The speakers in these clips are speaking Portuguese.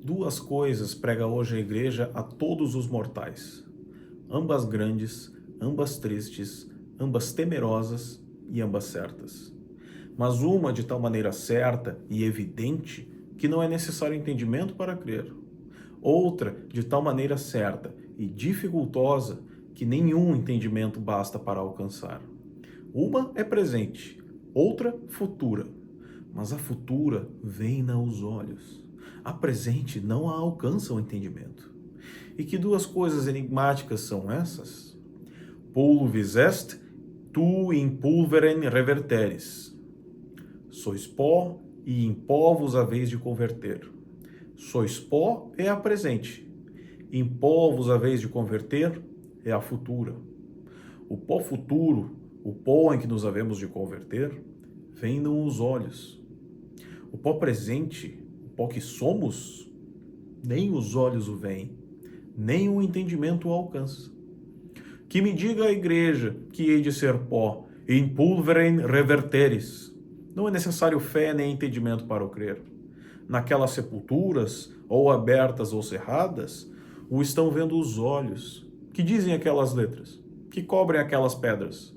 Duas coisas prega hoje a igreja a todos os mortais, ambas grandes, ambas tristes, ambas temerosas e ambas certas. Mas uma de tal maneira certa e evidente que não é necessário entendimento para crer. Outra de tal maneira certa e dificultosa que nenhum entendimento basta para alcançar. Uma é presente, outra futura. Mas a futura vem aos olhos. A presente não a alcança o entendimento. E que duas coisas enigmáticas são essas? Pulvis est, tu in pulverem reverteris. Sois pó, e em pó vos haveis de converter. Sois pó é a presente. Em pó vos haveis de converter é a futura. O pó futuro, o pó em que nos havemos de converter, vem não os olhos. O pó presente, o pó que somos, nem os olhos o veem, nem o entendimento o alcança. Que me diga a igreja que hei de ser pó, in pulverem reverteris. Não é necessário fé nem entendimento para o crer. Naquelas sepulturas, ou abertas ou cerradas, o estão vendo os olhos. Que dizem aquelas letras? Que cobrem aquelas pedras?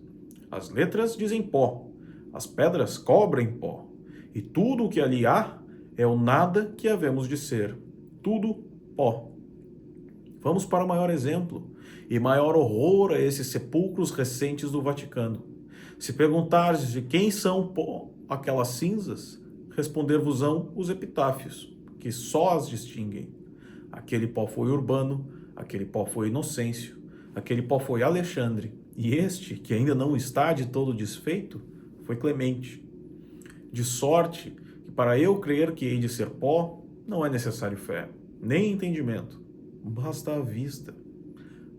As letras dizem pó, as pedras cobrem pó. E tudo o que ali há é o nada que havemos de ser. Tudo pó. Vamos para o maior exemplo e maior horror a esses sepulcros recentes do Vaticano. Se perguntares de quem são pó aquelas cinzas, responder-vos-ão os epitáfios, que só as distinguem. Aquele pó foi Urbano, aquele pó foi Inocêncio, aquele pó foi Alexandre, e este, que ainda não está de todo desfeito, foi Clemente. De sorte que para eu crer que hei de ser pó, não é necessário fé, nem entendimento, basta a vista.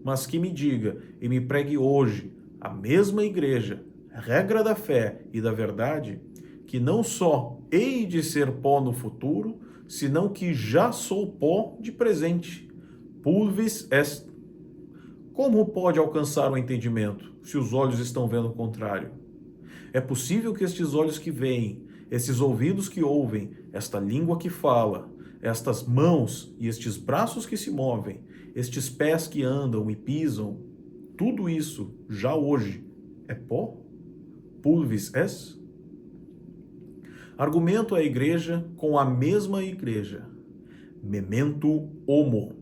Mas que me diga e me pregue hoje a mesma igreja, regra da fé e da verdade, que não só hei de ser pó no futuro, senão que já sou pó de presente. Pulvis est. Como pode alcançar o entendimento se os olhos estão vendo o contrário? É possível que estes olhos que veem, esses ouvidos que ouvem, esta língua que fala, estas mãos e estes braços que se movem, estes pés que andam e pisam, tudo isso já hoje é pó? Pulvis est? Argumento a igreja com a mesma igreja. Memento homo.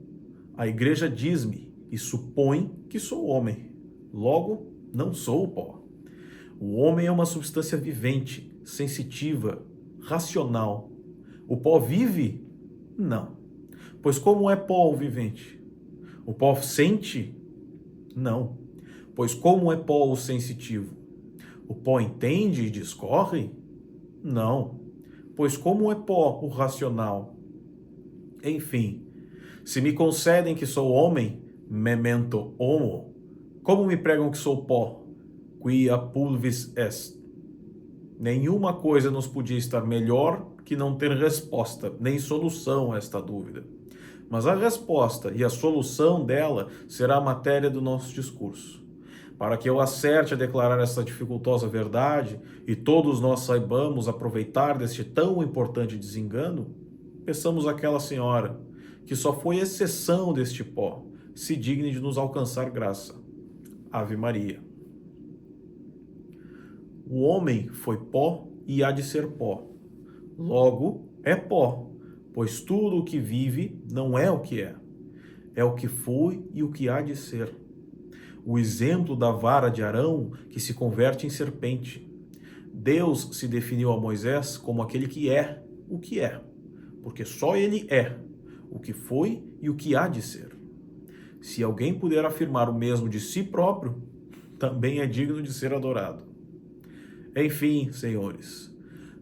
A igreja diz-me e supõe que sou homem. Logo, não sou o pó. O homem é uma substância vivente, sensitiva, racional. O pó vive? Não. Pois como é pó o vivente? O pó sente? Não. Pois como é pó o sensitivo? O pó entende e discorre? Não. Pois como é pó o racional? Enfim, se me concedem que sou homem, memento homo, como me pregam que sou pó? Quia pulvis est. Nenhuma coisa nos podia estar melhor que não ter resposta, nem solução a esta dúvida. Mas a resposta e a solução dela será a matéria do nosso discurso. Para que eu acerte a declarar essa dificultosa verdade e todos nós saibamos aproveitar deste tão importante desengano, peçamos àquela senhora, que só foi exceção deste pó, se digne de nos alcançar graça. Ave Maria. O homem foi pó e há de ser pó. Logo, é pó, pois tudo o que vive não é o que é. É o que foi e o que há de ser. O exemplo da vara de Arão que se converte em serpente. Deus se definiu a Moisés como aquele que é o que é, porque só ele é o que foi e o que há de ser. Se alguém puder afirmar o mesmo de si próprio, também é digno de ser adorado. Enfim, senhores,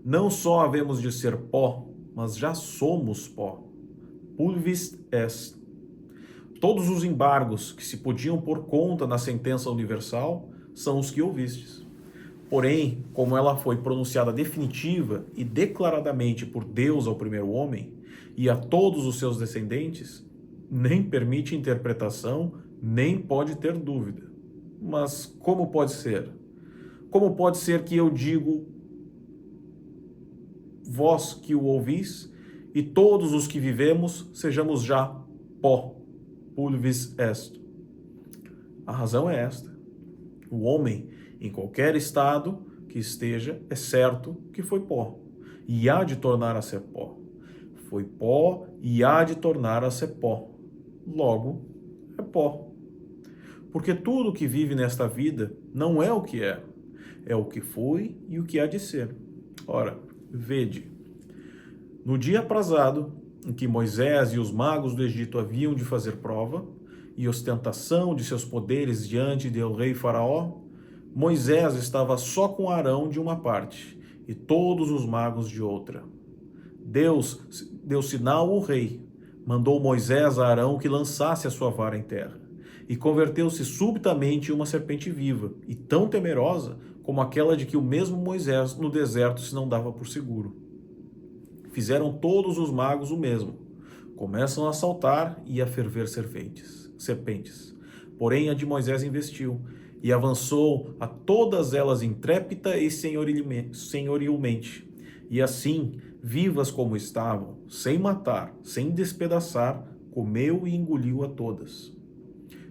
não só havemos de ser pó, mas já somos pó. Pulvis est. Todos os embargos que se podiam pôr conta na sentença universal são os que ouvistes. Porém, como ela foi pronunciada definitiva e declaradamente por Deus ao primeiro homem e a todos os seus descendentes, nem permite interpretação, nem pode ter dúvida. Mas como pode ser? Como pode ser que eu digo, vós que o ouvis, e todos os que vivemos sejamos já pó, pulvis est. A razão é esta. O homem, em qualquer estado que esteja, é certo que foi pó, e há de tornar a ser pó. Foi pó e há de tornar a ser pó. Logo, é pó. Porque tudo que vive nesta vida não é o que é o que foi e o que há de ser. Ora, vede, no dia aprazado, em que Moisés e os magos do Egito haviam de fazer prova e ostentação de seus poderes diante do rei Faraó, Moisés estava só com Arão de uma parte e todos os magos de outra. Deus deu sinal ao rei, mandou Moisés a Arão que lançasse a sua vara em terra, e converteu-se subitamente em uma serpente viva, e tão temerosa como aquela de que o mesmo Moisés no deserto se não dava por seguro. Fizeram todos os magos o mesmo. Começam a saltar e a ferver serpentes. Porém a de Moisés investiu, e avançou a todas elas intrépida e senhorilmente. E assim, vivas como estavam, sem matar, sem despedaçar, comeu e engoliu a todas.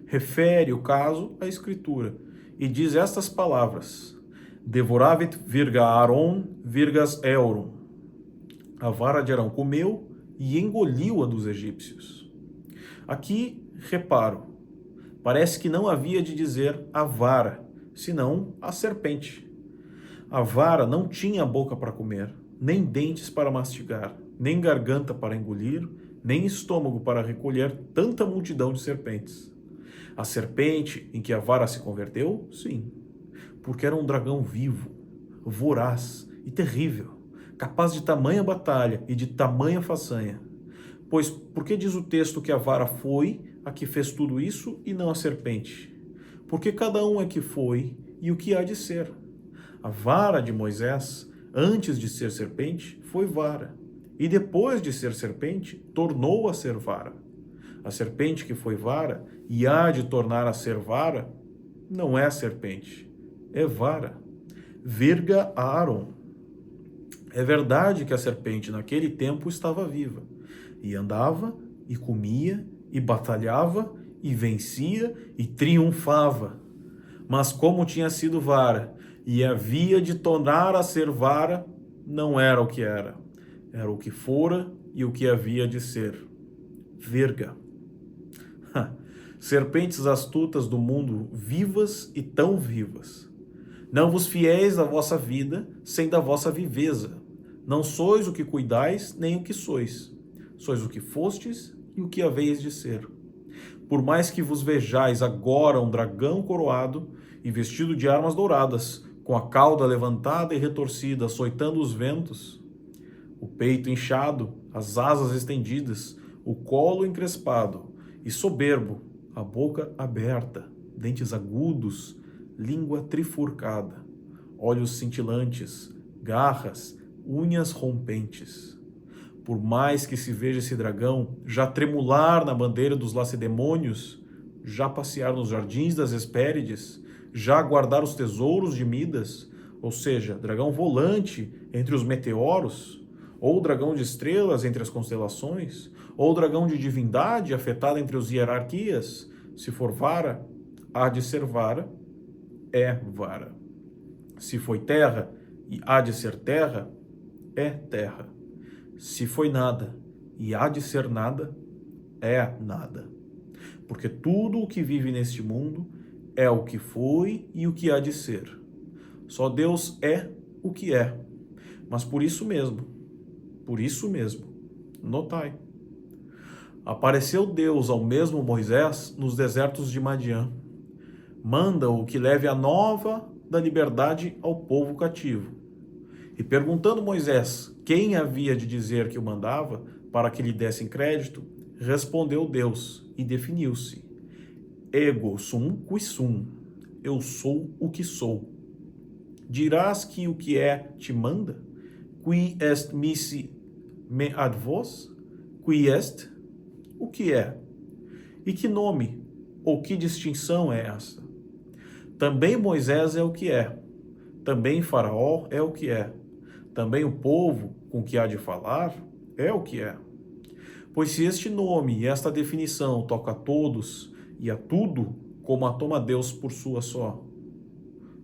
Refere o caso à Escritura, e diz estas palavras: Devoravit virga Aaron virgas Euron. A vara de Arão comeu e engoliu a dos egípcios. Aqui, reparo, parece que não havia de dizer a vara, senão a serpente. A vara não tinha boca para comer, nem dentes para mastigar, nem garganta para engolir, nem estômago para recolher tanta multidão de serpentes. A serpente em que a vara se converteu, sim, porque era um dragão vivo, voraz e terrível, capaz de tamanha batalha e de tamanha façanha. Pois por que diz o texto que a vara foi a que fez tudo isso e não a serpente? Porque cada um é que foi e o que há de ser. A vara de Moisés, antes de ser serpente, foi vara, e depois de ser serpente, tornou a ser vara. A serpente que foi vara e há de tornar a ser vara, não é serpente, é vara. Virga Aaron. É verdade que a serpente naquele tempo estava viva, e andava, e comia, e batalhava, e vencia, e triunfava. Mas como tinha sido vara, e havia de tornar a ser vara, não era o que era. Era o que fora e o que havia de ser. Virga. Serpentes astutas do mundo, vivas e tão vivas. Não vos fieis da vossa vida, sem da vossa viveza. Não sois o que cuidais, nem o que sois. Sois o que fostes e o que haveis de ser. Por mais que vos vejais agora um dragão coroado e vestido de armas douradas, com a cauda levantada e retorcida, açoitando os ventos, o peito inchado, as asas estendidas, o colo encrespado e soberbo, a boca aberta, dentes agudos, língua trifurcada, olhos cintilantes, garras, unhas rompentes. Por mais que se veja esse dragão já tremular na bandeira dos lacedemônios, já passear nos jardins das Hespérides, já guardar os tesouros de Midas, ou seja, dragão volante entre os meteoros, ou dragão de estrelas entre as constelações, ou dragão de divindade afetada entre as hierarquias, se for vara, há de ser vara, é vara. Se foi terra e há de ser terra, é terra. Se foi nada e há de ser nada, é nada. Porque tudo o que vive neste mundo é o que foi e o que há de ser. Só Deus é o que é. Mas por isso mesmo, notai. Apareceu Deus ao mesmo Moisés nos desertos de Madiã. Manda-o que leve a nova da liberdade ao povo cativo. E perguntando Moisés quem havia de dizer que o mandava, para que lhe dessem crédito, respondeu Deus e definiu-se. Ego sum qui sum, eu sou o que sou. Dirás que o que é te manda? Qui est missi me ad vos? Qui est? O que é? E que nome ou que distinção é essa? Também Moisés é o que é. Também Faraó é o que é. Também o povo com que há de falar é o que é. Pois se este nome e esta definição toca a todos e a tudo, como a toma Deus por sua só.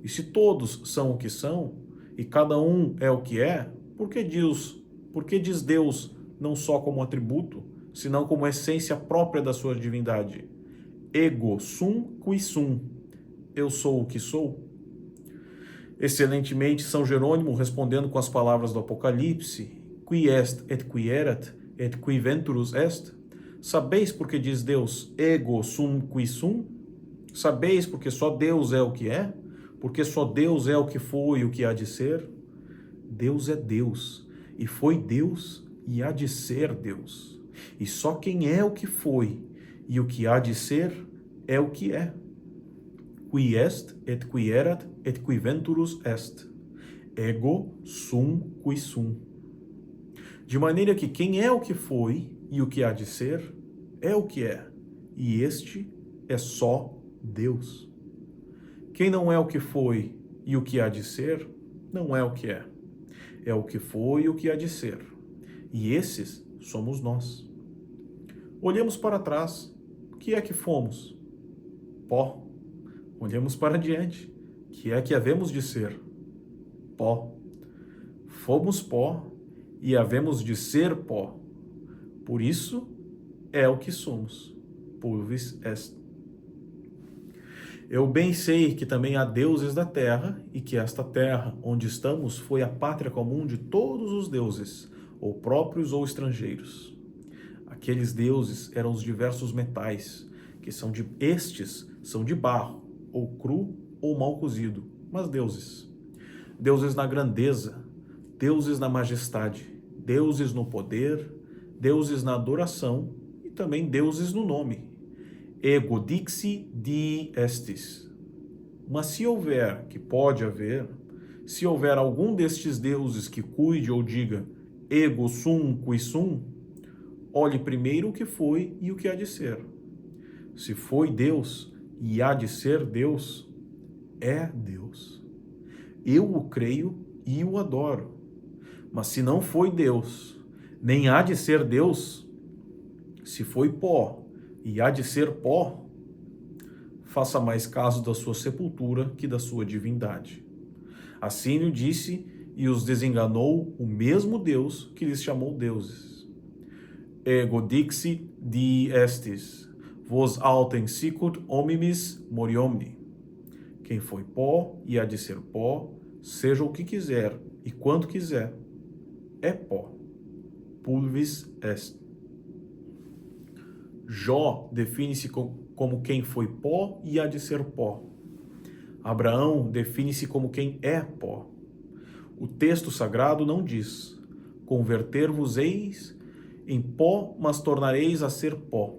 E se todos são o que são, e cada um é o que é, por que diz Deus não só como atributo, senão como essência própria da sua divindade? Ego sum qui sum. Eu sou o que sou? Excelentemente, São Jerônimo, respondendo com as palavras do Apocalipse, qui est et qui erat, et qui venturus est? Sabeis porque diz Deus, ego sum qui sum? Sabeis porque só Deus é o que é? Porque só Deus é o que foi e o que há de ser? Deus é Deus, e foi Deus e há de ser Deus. E só quem é o que foi e o que há de ser é o que é. Qui est et qui erat et qui venturus est. Ego sum qui sum. De maneira que quem é o que foi e o que há de ser é o que é, e este é só Deus. Quem não é o que foi e o que há de ser, não é o que é. É o que foi e o que há de ser. E esses somos nós. Olhemos para trás. O que é que fomos? Pó. Olhemos para diante. O que é que havemos de ser? Pó. Fomos pó e havemos de ser pó. Por isso é o que somos. Pulvis est. Eu bem sei que também há deuses da terra e que esta terra onde estamos foi a pátria comum de todos os deuses, ou próprios ou estrangeiros. Aqueles deuses eram os diversos metais, que estes são de barro, ou cru ou mal cozido, mas deuses. Deuses na grandeza, deuses na majestade, deuses no poder, deuses na adoração e também deuses no nome. Ego dixi di estis. Mas se houver, que pode haver, se houver algum destes deuses que cuide ou diga ego sum qui sum, olhe primeiro o que foi e o que há de ser. Se foi Deus e há de ser Deus, é Deus. Eu o creio e o adoro. Mas se não foi Deus, nem há de ser Deus, se foi pó e há de ser pó, faça mais caso da sua sepultura que da sua divindade. Assim lhe disse e os desenganou o mesmo Deus que lhes chamou deuses. Ego dixi di estis, vos autem sicut hominis moriomni. Quem foi pó e há de ser pó, seja o que quiser e quanto quiser, é pó. Pulvis est. Jó define-se como quem foi pó e há de ser pó. Abraão define-se como quem é pó. O texto sagrado não diz: converter-vos-eis em pó, mas tornareis a ser pó.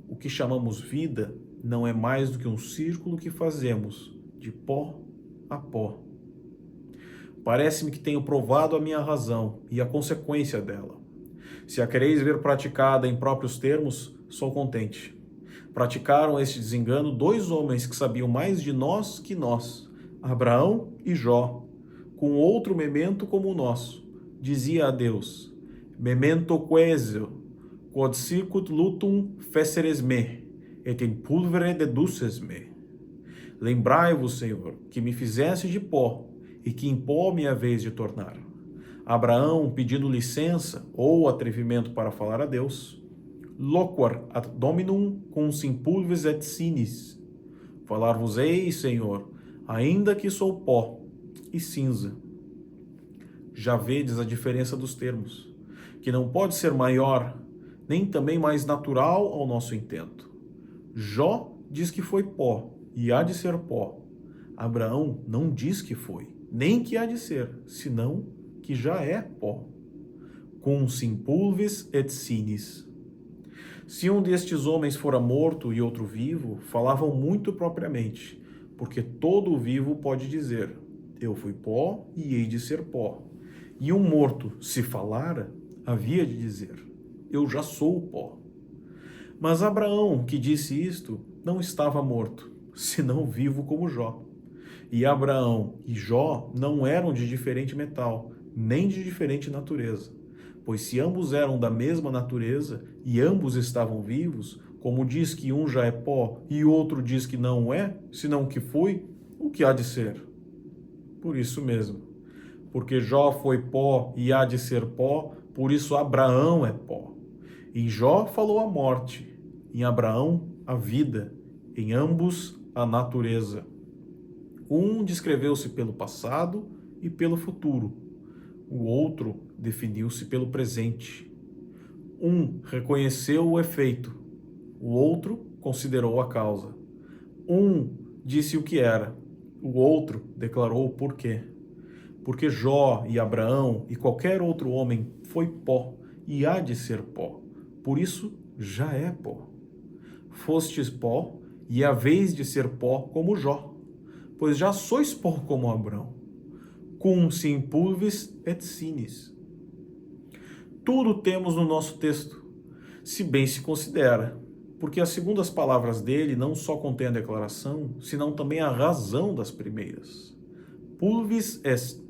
O que chamamos vida não é mais do que um círculo que fazemos de pó a pó. Parece-me que tenho provado a minha razão e a consequência dela. Se a quereis ver praticada em próprios termos, sou contente. Praticaram este desengano dois homens que sabiam mais de nós que nós, Abraão e Jó, com outro memento como o nosso. Dizia a Deus: memento queso, quod circut lutum feceres me, et in pulvere deduces me. Lembrai-vos, Senhor, que me fizeste de pó, e que em pó me haveis de tornar. Abraão, pedindo licença ou atrevimento para falar a Deus, loquar ad dominum cum simpulvis et sinis. Falar-vos-ei, Senhor, ainda que sou pó e cinza. Já vedes a diferença dos termos, que não pode ser maior, nem também mais natural ao nosso intento. Jó diz que foi pó e há de ser pó. Abraão não diz que foi, nem que há de ser, senão que já é pó. Cum simpulvis et sinis. Se um destes homens fora morto e outro vivo, falavam muito propriamente, porque todo o vivo pode dizer: eu fui pó e hei de ser pó. E um morto, se falara, havia de dizer: eu já sou pó. Mas Abraão, que disse isto, não estava morto, senão vivo como Jó. E Abraão e Jó não eram de diferente metal, nem de diferente natureza. pois se ambos eram da mesma natureza e ambos estavam vivos, como diz que um já é pó e outro diz que não é, senão que foi, o que há de ser? Por isso mesmo, porque Jó foi pó e há de ser pó, por isso Abraão é pó. Em Jó falou a morte, em Abraão a vida, em ambos a natureza. Um descreveu-se pelo passado e pelo futuro, o outro definiu-se pelo presente. Um reconheceu o efeito, o outro considerou a causa. Um disse o que era, o outro declarou o porquê. Porque Jó e Abraão e qualquer outro homem foi pó e há de ser pó. Por isso já é pó. Fostes pó e haveis de ser pó como Jó, pois já sois pó como Abraão. Cum sim pulvis et sinis. Tudo temos no nosso texto, se bem se considera, porque as segundas palavras dele não só contêm a declaração, senão também a razão das primeiras. Pulvis est,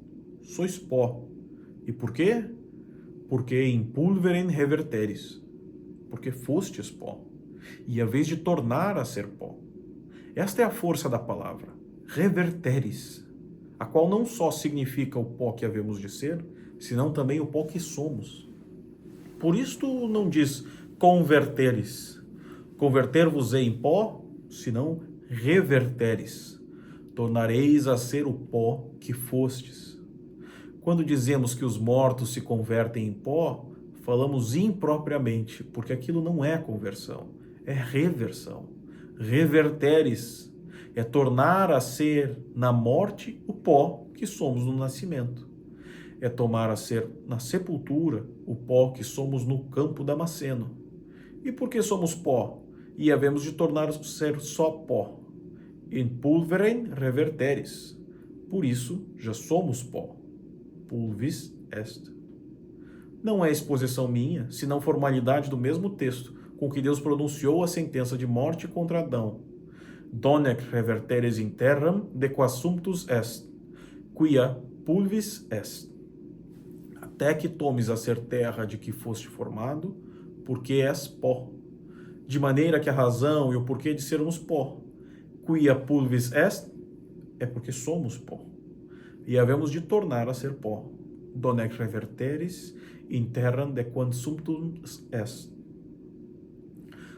sois pó. E por quê? Porque in pulverem reverteris, porque fostes pó, e a vez de tornar a ser pó. Esta é a força da palavra, reverteris, a qual não só significa o pó que havemos de ser, senão também o pó que somos. Por isto não diz converteres, converter-vos-ei em pó, senão reverteres, tornareis a ser o pó que fostes. Quando dizemos que os mortos se convertem em pó, falamos impropriamente, porque aquilo não é conversão, é reversão. Reverteres é tornar a ser na morte o pó que somos no nascimento. É tomar a ser na sepultura o pó que somos no campo damasceno. E por que somos pó? E havemos de tornar a ser só pó. In pulverem reverteris. Por isso já somos pó. Pulvis est. Não é exposição minha, senão formalidade do mesmo texto com que Deus pronunciou a sentença de morte contra Adão. Donec reverteres in terram de quassumptus est, quia pulvis est. Até que tomes a ser terra de que foste formado, porque és pó. De maneira que a razão e o porquê de sermos pó, quia pulvis est, é porque somos pó. E havemos de tornar a ser pó. Donec reverteris in terram de quassumptus est.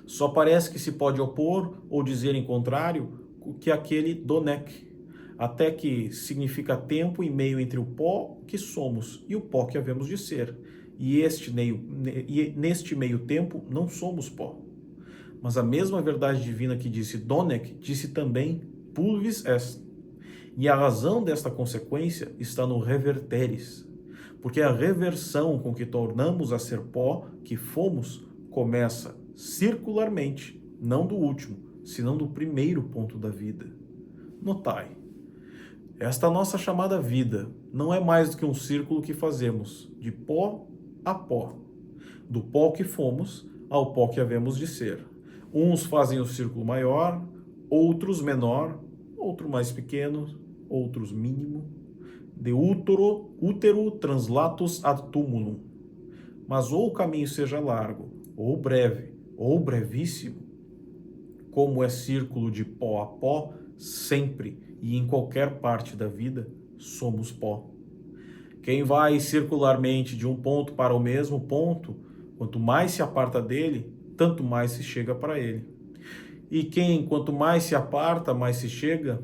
Só parece que se pode opor ou dizer em contrário que aquele donec, até que significa tempo e meio entre o pó que somos e o pó que havemos de ser. E neste meio tempo não somos pó. Mas a mesma verdade divina que disse donec, disse também pulvis est. E a razão desta consequência está no reverteres, porque a reversão com que tornamos a ser pó que fomos começa circularmente, não do último, senão do primeiro ponto da vida. Notai, esta nossa chamada vida não é mais do que um círculo que fazemos de pó a pó, do pó que fomos ao pó que havemos de ser. Uns fazem o círculo maior, outros menor, outro mais pequeno, outros mínimo, de útero translatus ad tumulum. Mas ou o caminho seja largo, ou breve, ou brevíssimo, como é círculo de pó a pó, sempre e em qualquer parte da vida, somos pó. Quem vai circularmente de um ponto para o mesmo ponto, quanto mais se aparta dele, tanto mais se chega para ele. E quem, quanto mais se aparta, mais se chega,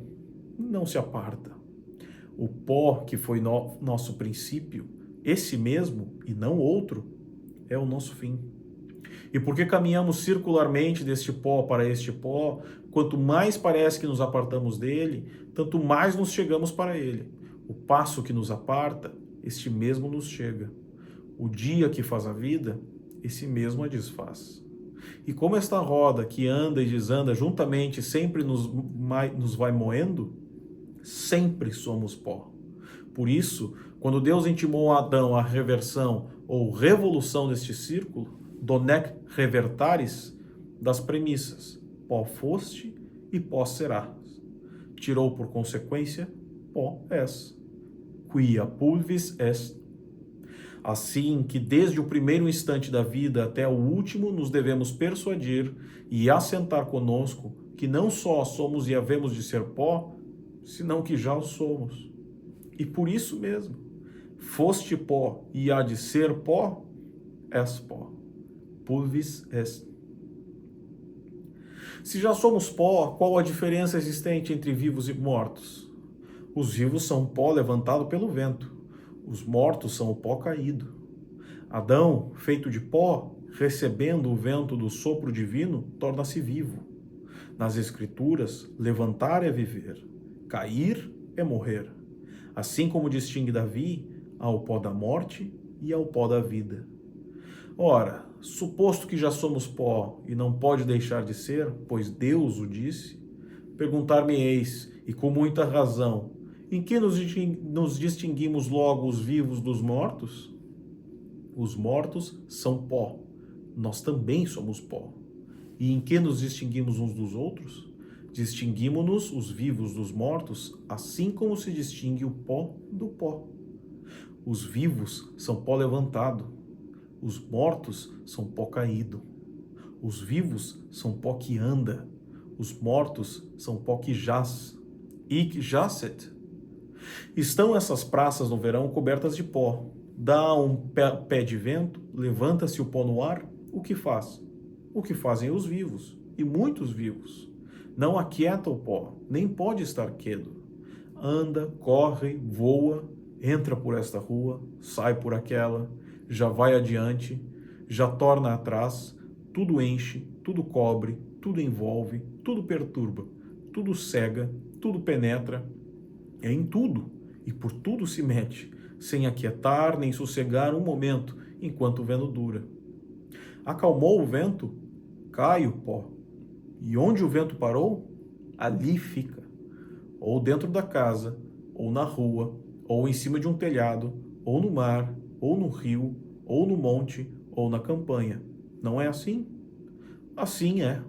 não se aparta. O pó que foi nosso princípio, esse mesmo e não outro, é o nosso fim. E porque caminhamos circularmente deste pó para este pó, quanto mais parece que nos apartamos dele, tanto mais nos chegamos para ele. O passo que nos aparta, este mesmo nos chega. O dia que faz a vida, esse mesmo a desfaz. E como esta roda que anda e desanda juntamente sempre nos vai moendo, sempre somos pó. Por isso, quando Deus intimou a Adão a reversão ou revolução deste círculo, donec revertaris, das premissas, pó foste e pó serás. Tirou por consequência, pó és. Quia pulvis est. Assim que desde o primeiro instante da vida até o último nos devemos persuadir e assentar conosco que não só somos e havemos de ser pó, senão que já o somos. E por isso mesmo, foste pó e há de ser pó, és pó. Pulvis est. Se já somos pó, qual a diferença existente entre vivos e mortos? Os vivos são pó levantado pelo vento. Os mortos são o pó caído. Adão, feito de pó, recebendo o vento do sopro divino, torna-se vivo. Nas Escrituras, levantar é viver, cair é morrer. Assim como distingue Davi, há o pó da morte e ao pó da vida. Ora, suposto que já somos pó e não pode deixar de ser, pois Deus o disse, perguntar-me-eis, e com muita razão, em que nos distinguimos logo os vivos dos mortos? Os mortos são pó, nós também somos pó. E em que nos distinguimos uns dos outros? Distinguimos-nos os vivos dos mortos, assim como se distingue o pó do pó. Os vivos são pó levantado, os mortos são pó caído. Os vivos são pó que anda, os mortos são pó que jaz. Ic jacet. Estão essas praças no verão cobertas de pó. Dá um pé de vento, levanta-se o pó no ar, o que faz? O que fazem os vivos, e muitos vivos. Não aquieta o pó, nem pode estar quedo. Anda, corre, voa, entra por esta rua, sai por aquela, já vai adiante, já torna atrás, tudo enche, tudo cobre, tudo envolve, tudo perturba, tudo cega, tudo penetra, é em tudo, e por tudo se mete, sem aquietar nem sossegar um momento, enquanto o vento dura. Acalmou o vento, cai o pó, e onde o vento parou, ali fica, ou dentro da casa, ou na rua, ou em cima de um telhado, ou no mar, ou no rio, ou no monte, ou na campanha. Não é assim? Assim é.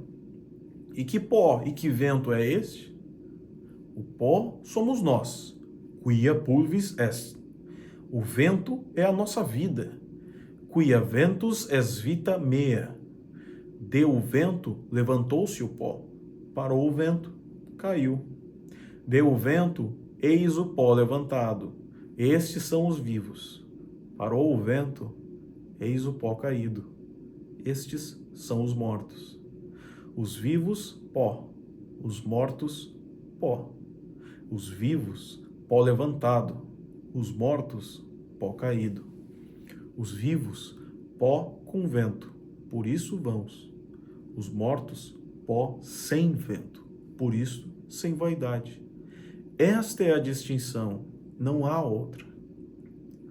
E que pó e que vento é este? O pó somos nós, quia pulvis est. O vento é a nossa vida, quia ventus est vita mea. Deu o vento, levantou-se o pó. Parou o vento, caiu. Deu o vento, eis o pó levantado. Estes são os vivos. Parou o vento, eis o pó caído. Estes são os mortos. Os vivos, pó. Os mortos, pó. Os vivos, pó levantado. Os mortos, pó caído. Os vivos, pó com vento, por isso vãos. Os mortos, pó sem vento, por isso sem vaidade. Esta é a distinção, não há outra.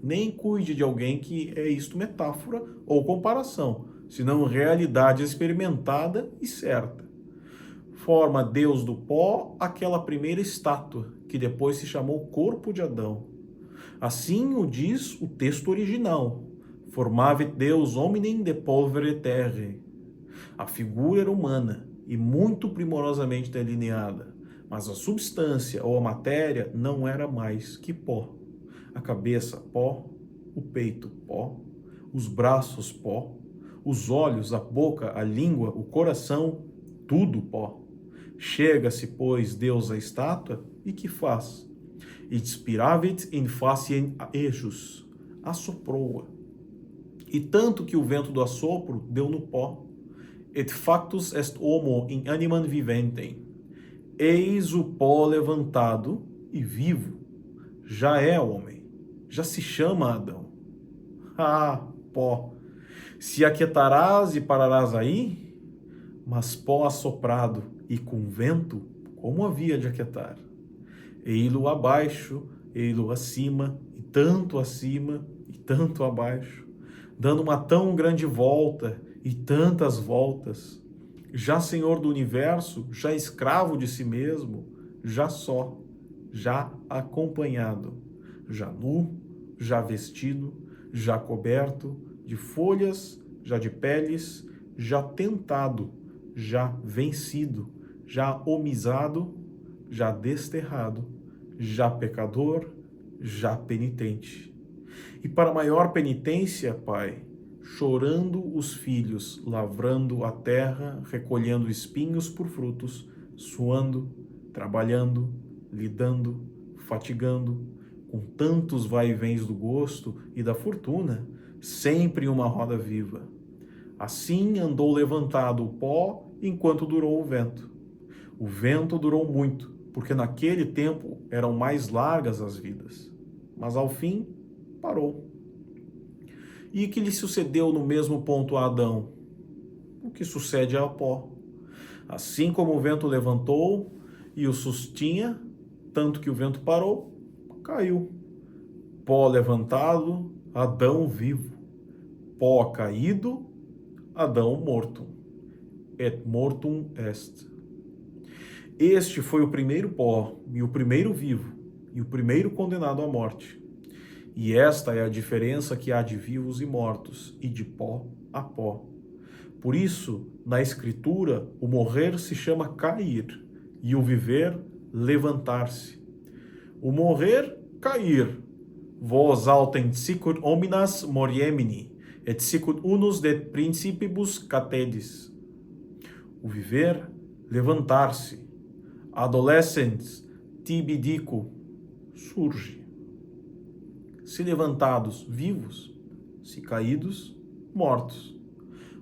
Nem cuide de alguém que é isto metáfora ou comparação, senão realidade experimentada e certa. Forma Deus do pó aquela primeira estátua, que depois se chamou corpo de Adão. Assim o diz o texto original. Formavit Deus hominem de polvere terrae. A figura era humana e muito primorosamente delineada, mas a substância ou a matéria não era mais que pó. A cabeça, pó, o peito, pó, os braços, pó, os olhos, a boca, a língua, o coração, tudo pó. Chega-se, pois, Deus à estátua, e que faz? Inspiravit in faciem ejus, assoprou-a. E tanto que o vento do assopro deu no pó. Et factus est homo in animam viventem. Eis o pó levantado e vivo. Já é homem, já se chama Adão. Ah, pó, se aquietarás e pararás aí? Mas pó assoprado e com vento, como havia de aquietar? Ei-lo abaixo, ei-lo acima, e tanto abaixo, dando uma tão grande volta e tantas voltas, já senhor do universo, já escravo de si mesmo, já só, já acompanhado, já nu, já vestido, já coberto de folhas, já de peles, já tentado, já vencido, já homizado, já desterrado, já pecador, já penitente. E para maior penitência, Pai, chorando os filhos, lavrando a terra, recolhendo espinhos por frutos, suando, trabalhando, lidando, fatigando, com tantos vai-e-vens do gosto e da fortuna, sempre uma roda viva. Assim andou levantado o pó enquanto durou o vento. O vento durou muito, porque naquele tempo eram mais largas as vidas. Mas ao fim, parou. E o que lhe sucedeu no mesmo ponto a Adão? O que sucede ao pó. Assim como o vento levantou e o sustinha, tanto que o vento parou, caiu. Pó levantado, Adão vivo. Pó caído, Adão morto. Et mortum est. Este foi o primeiro pó, e o primeiro vivo, e o primeiro condenado à morte. E esta é a diferença que há de vivos e mortos, e de pó a pó. Por isso, na Escritura, o morrer se chama cair, e o viver, levantar-se. O morrer, cair. Vos autem sicut hominas moriemini, et sicut unus de principibus catedes. O viver, levantar-se. Adolescens, tibi dico, surge. Se levantados, vivos, se caídos, mortos.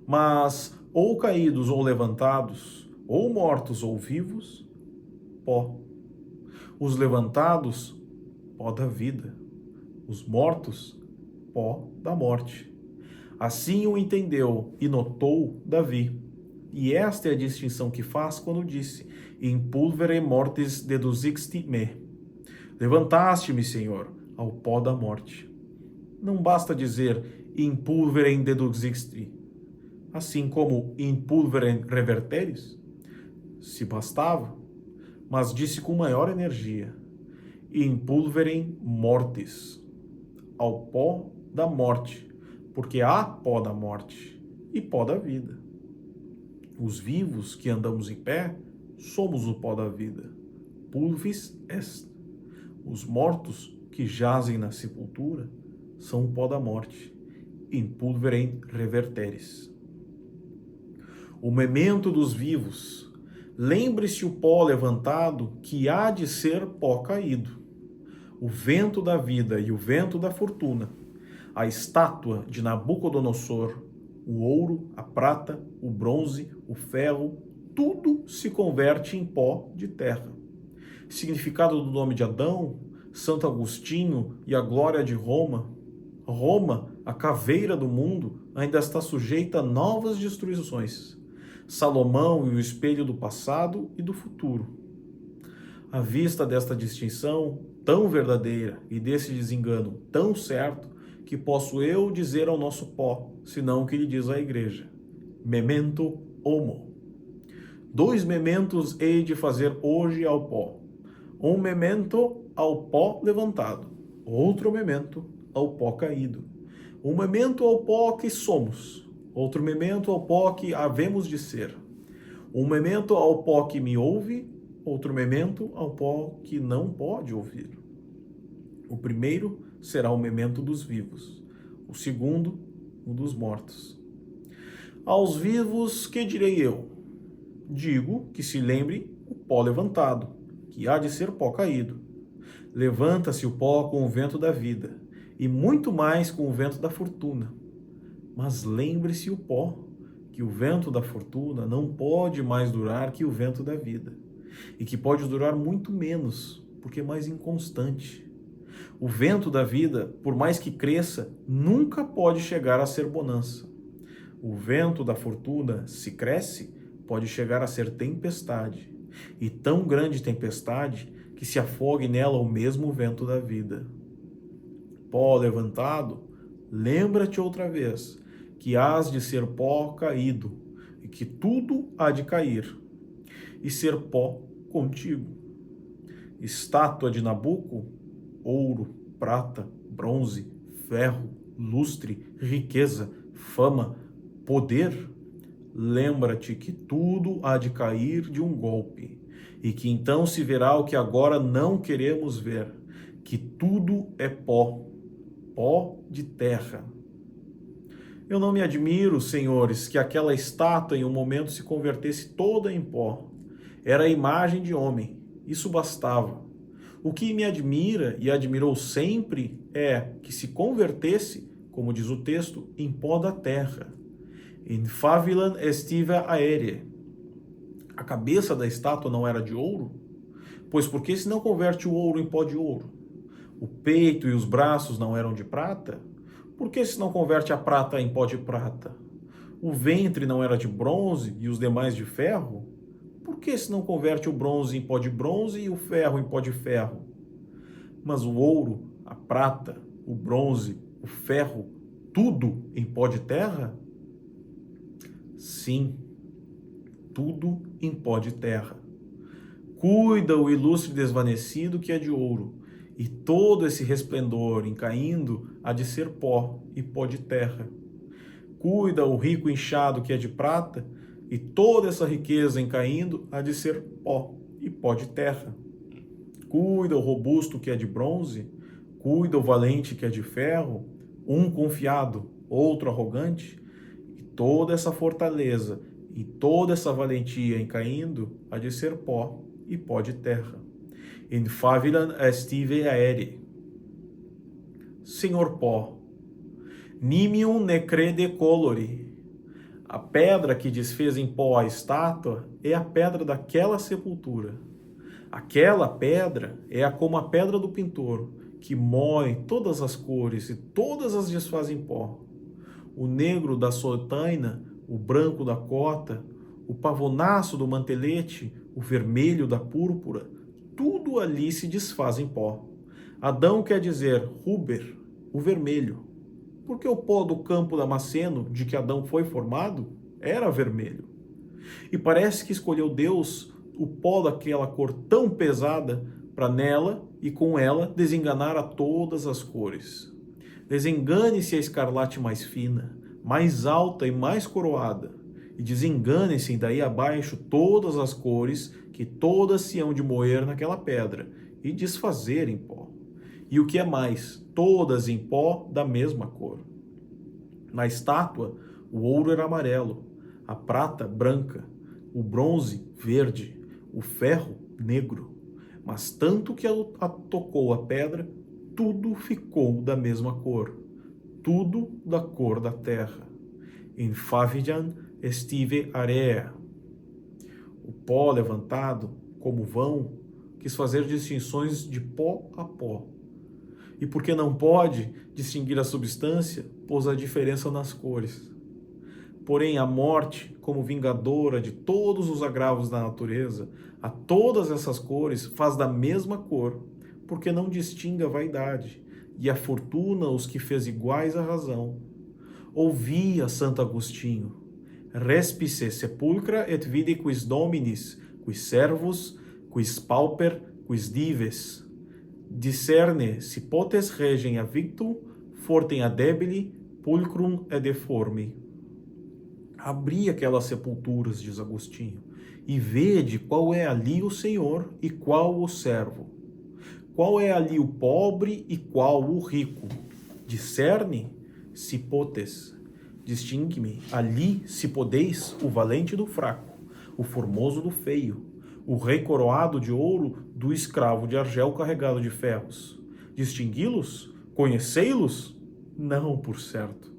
Mas ou caídos ou levantados, ou mortos ou vivos, pó. Os levantados, pó da vida. Os mortos, pó da morte. Assim o entendeu e notou Davi. E esta é a distinção que faz quando disse: In pulvere mortis deduxiste me. Levantaste-me, Senhor, ao pó da morte. Não basta dizer in pulverem deduxiste, assim como in pulverem reverteris. Se bastava, mas disse com maior energia: in pulverem mortis, ao pó da morte, porque há pó da morte e pó da vida. Os vivos que andamos em pé, somos o pó da vida. Pulvis est. Os mortos que jazem na sepultura são o pó da morte. In pulverem reverteris. O memento dos vivos. Lembre-se o pó levantado que há de ser pó caído. O vento da vida e o vento da fortuna. A estátua de Nabucodonosor, o ouro, a prata, o bronze, o ferro, tudo se converte em pó de terra. Significado do nome de Adão, Santo Agostinho e a glória de Roma. Roma, a caveira do mundo, ainda está sujeita a novas destruições. Salomão e o espelho do passado e do futuro. À vista desta distinção tão verdadeira e desse desengano tão certo, que posso eu dizer ao nosso pó, senão o que lhe diz a igreja: memento homo. 2 mementos hei de fazer hoje ao pó. Um memento ao pó levantado, outro memento ao pó caído. Um memento ao pó que somos, outro memento ao pó que havemos de ser. Um memento ao pó que me ouve, outro memento ao pó que não pode ouvir. O primeiro será o memento dos vivos, o segundo, o dos mortos. Aos vivos, que direi eu? Digo que se lembre o pó levantado, que há de ser pó caído. Levanta-se o pó com o vento da vida, e muito mais com o vento da fortuna. Mas lembre-se o pó, que o vento da fortuna não pode mais durar que o vento da vida, e que pode durar muito menos, porque é mais inconstante. O vento da vida, por mais que cresça, nunca pode chegar a ser bonança. O vento da fortuna, se cresce, pode chegar a ser tempestade, e tão grande tempestade que se afogue nela o mesmo vento da vida. Pó levantado, lembra-te outra vez que hás de ser pó caído, e que tudo há de cair, e ser pó contigo. Estátua de Nabuco, ouro, prata, bronze, ferro, lustre, riqueza, fama, poder, lembra-te que tudo há de cair de um golpe, e que então se verá o que agora não queremos ver, que tudo é pó. pó de terra. Eu não me admiro, senhores, que aquela estátua em um momento se convertesse toda em pó. Era a imagem de homem, isso bastava. O que me admira e admirou sempre é que se convertesse, como diz o texto, em pó da terra. In favilan estiva aere. A cabeça da estátua não era de ouro? Pois por que se não converte o ouro em pó de ouro? O peito e os braços não eram de prata? Por que se não converte a prata em pó de prata? O ventre não era de bronze e os demais de ferro? Por que se não converte o bronze em pó de bronze e o ferro em pó de ferro? Mas o ouro, a prata, o bronze, o ferro, tudo em pó de terra? Sim, tudo em pó de terra. Cuida o ilustre desvanecido que é de ouro, e todo esse resplendor em caindo há de ser pó e pó de terra. Cuida o rico inchado que é de prata, e toda essa riqueza em caindo há de ser pó e pó de terra. Cuida o robusto que é de bronze, cuida o valente que é de ferro, um confiado, outro arrogante, e toda essa fortaleza e toda essa valentia em caindo há de ser pó e pó de terra. In favilan estive aere. Senhor pó, nimium ne crede colori. A pedra que desfez em pó a estátua é a pedra daquela sepultura. Aquela pedra é como a pedra do pintor, que moe todas as cores e todas as desfaz em pó. O negro da sotaina, o branco da cota, o pavonaço do mantelete, o vermelho da púrpura, tudo ali se desfaz em pó. Adão quer dizer Ruber, o vermelho, porque o pó do campo damasceno de que Adão foi formado era vermelho. E parece que escolheu Deus o pó daquela cor tão pesada para nela e com ela desenganar a todas as cores. Desengane-se a escarlate mais fina, mais alta e mais coroada, e desengane-se daí abaixo todas as cores que todas se hão de moer naquela pedra e desfazer em pó. E o que é mais, todas em pó da mesma cor. Na estátua, o ouro era amarelo, a prata branca, o bronze verde, o ferro negro. Mas tanto que a tocou a pedra, tudo ficou da mesma cor, tudo da cor da terra. In favigan estive area. O pó levantado, como vão, quis fazer distinções de pó a pó. E porque não pode distinguir a substância, pôs a diferença nas cores. Porém, a morte, como vingadora de todos os agravos da natureza, a todas essas cores faz da mesma cor, porque não distingue a vaidade, e a fortuna os que fez iguais à razão. Ouvia Santo Agostinho: respice sepulcra et vide quis dominis, quis servus, quis pauper, quis dives. Discerne si potes regem a victum, fortem a debili, pulcrum e deforme. Abri aquelas sepulturas, diz Agostinho, e vede qual é ali o Senhor e qual o servo. Qual é ali o pobre e qual o rico. Discerne si potes. Distingue-me ali, se podeis, o valente do fraco, o formoso do feio, o rei coroado de ouro do escravo de argel carregado de ferros. Distingui-los? Conhecei-los? Não, por certo.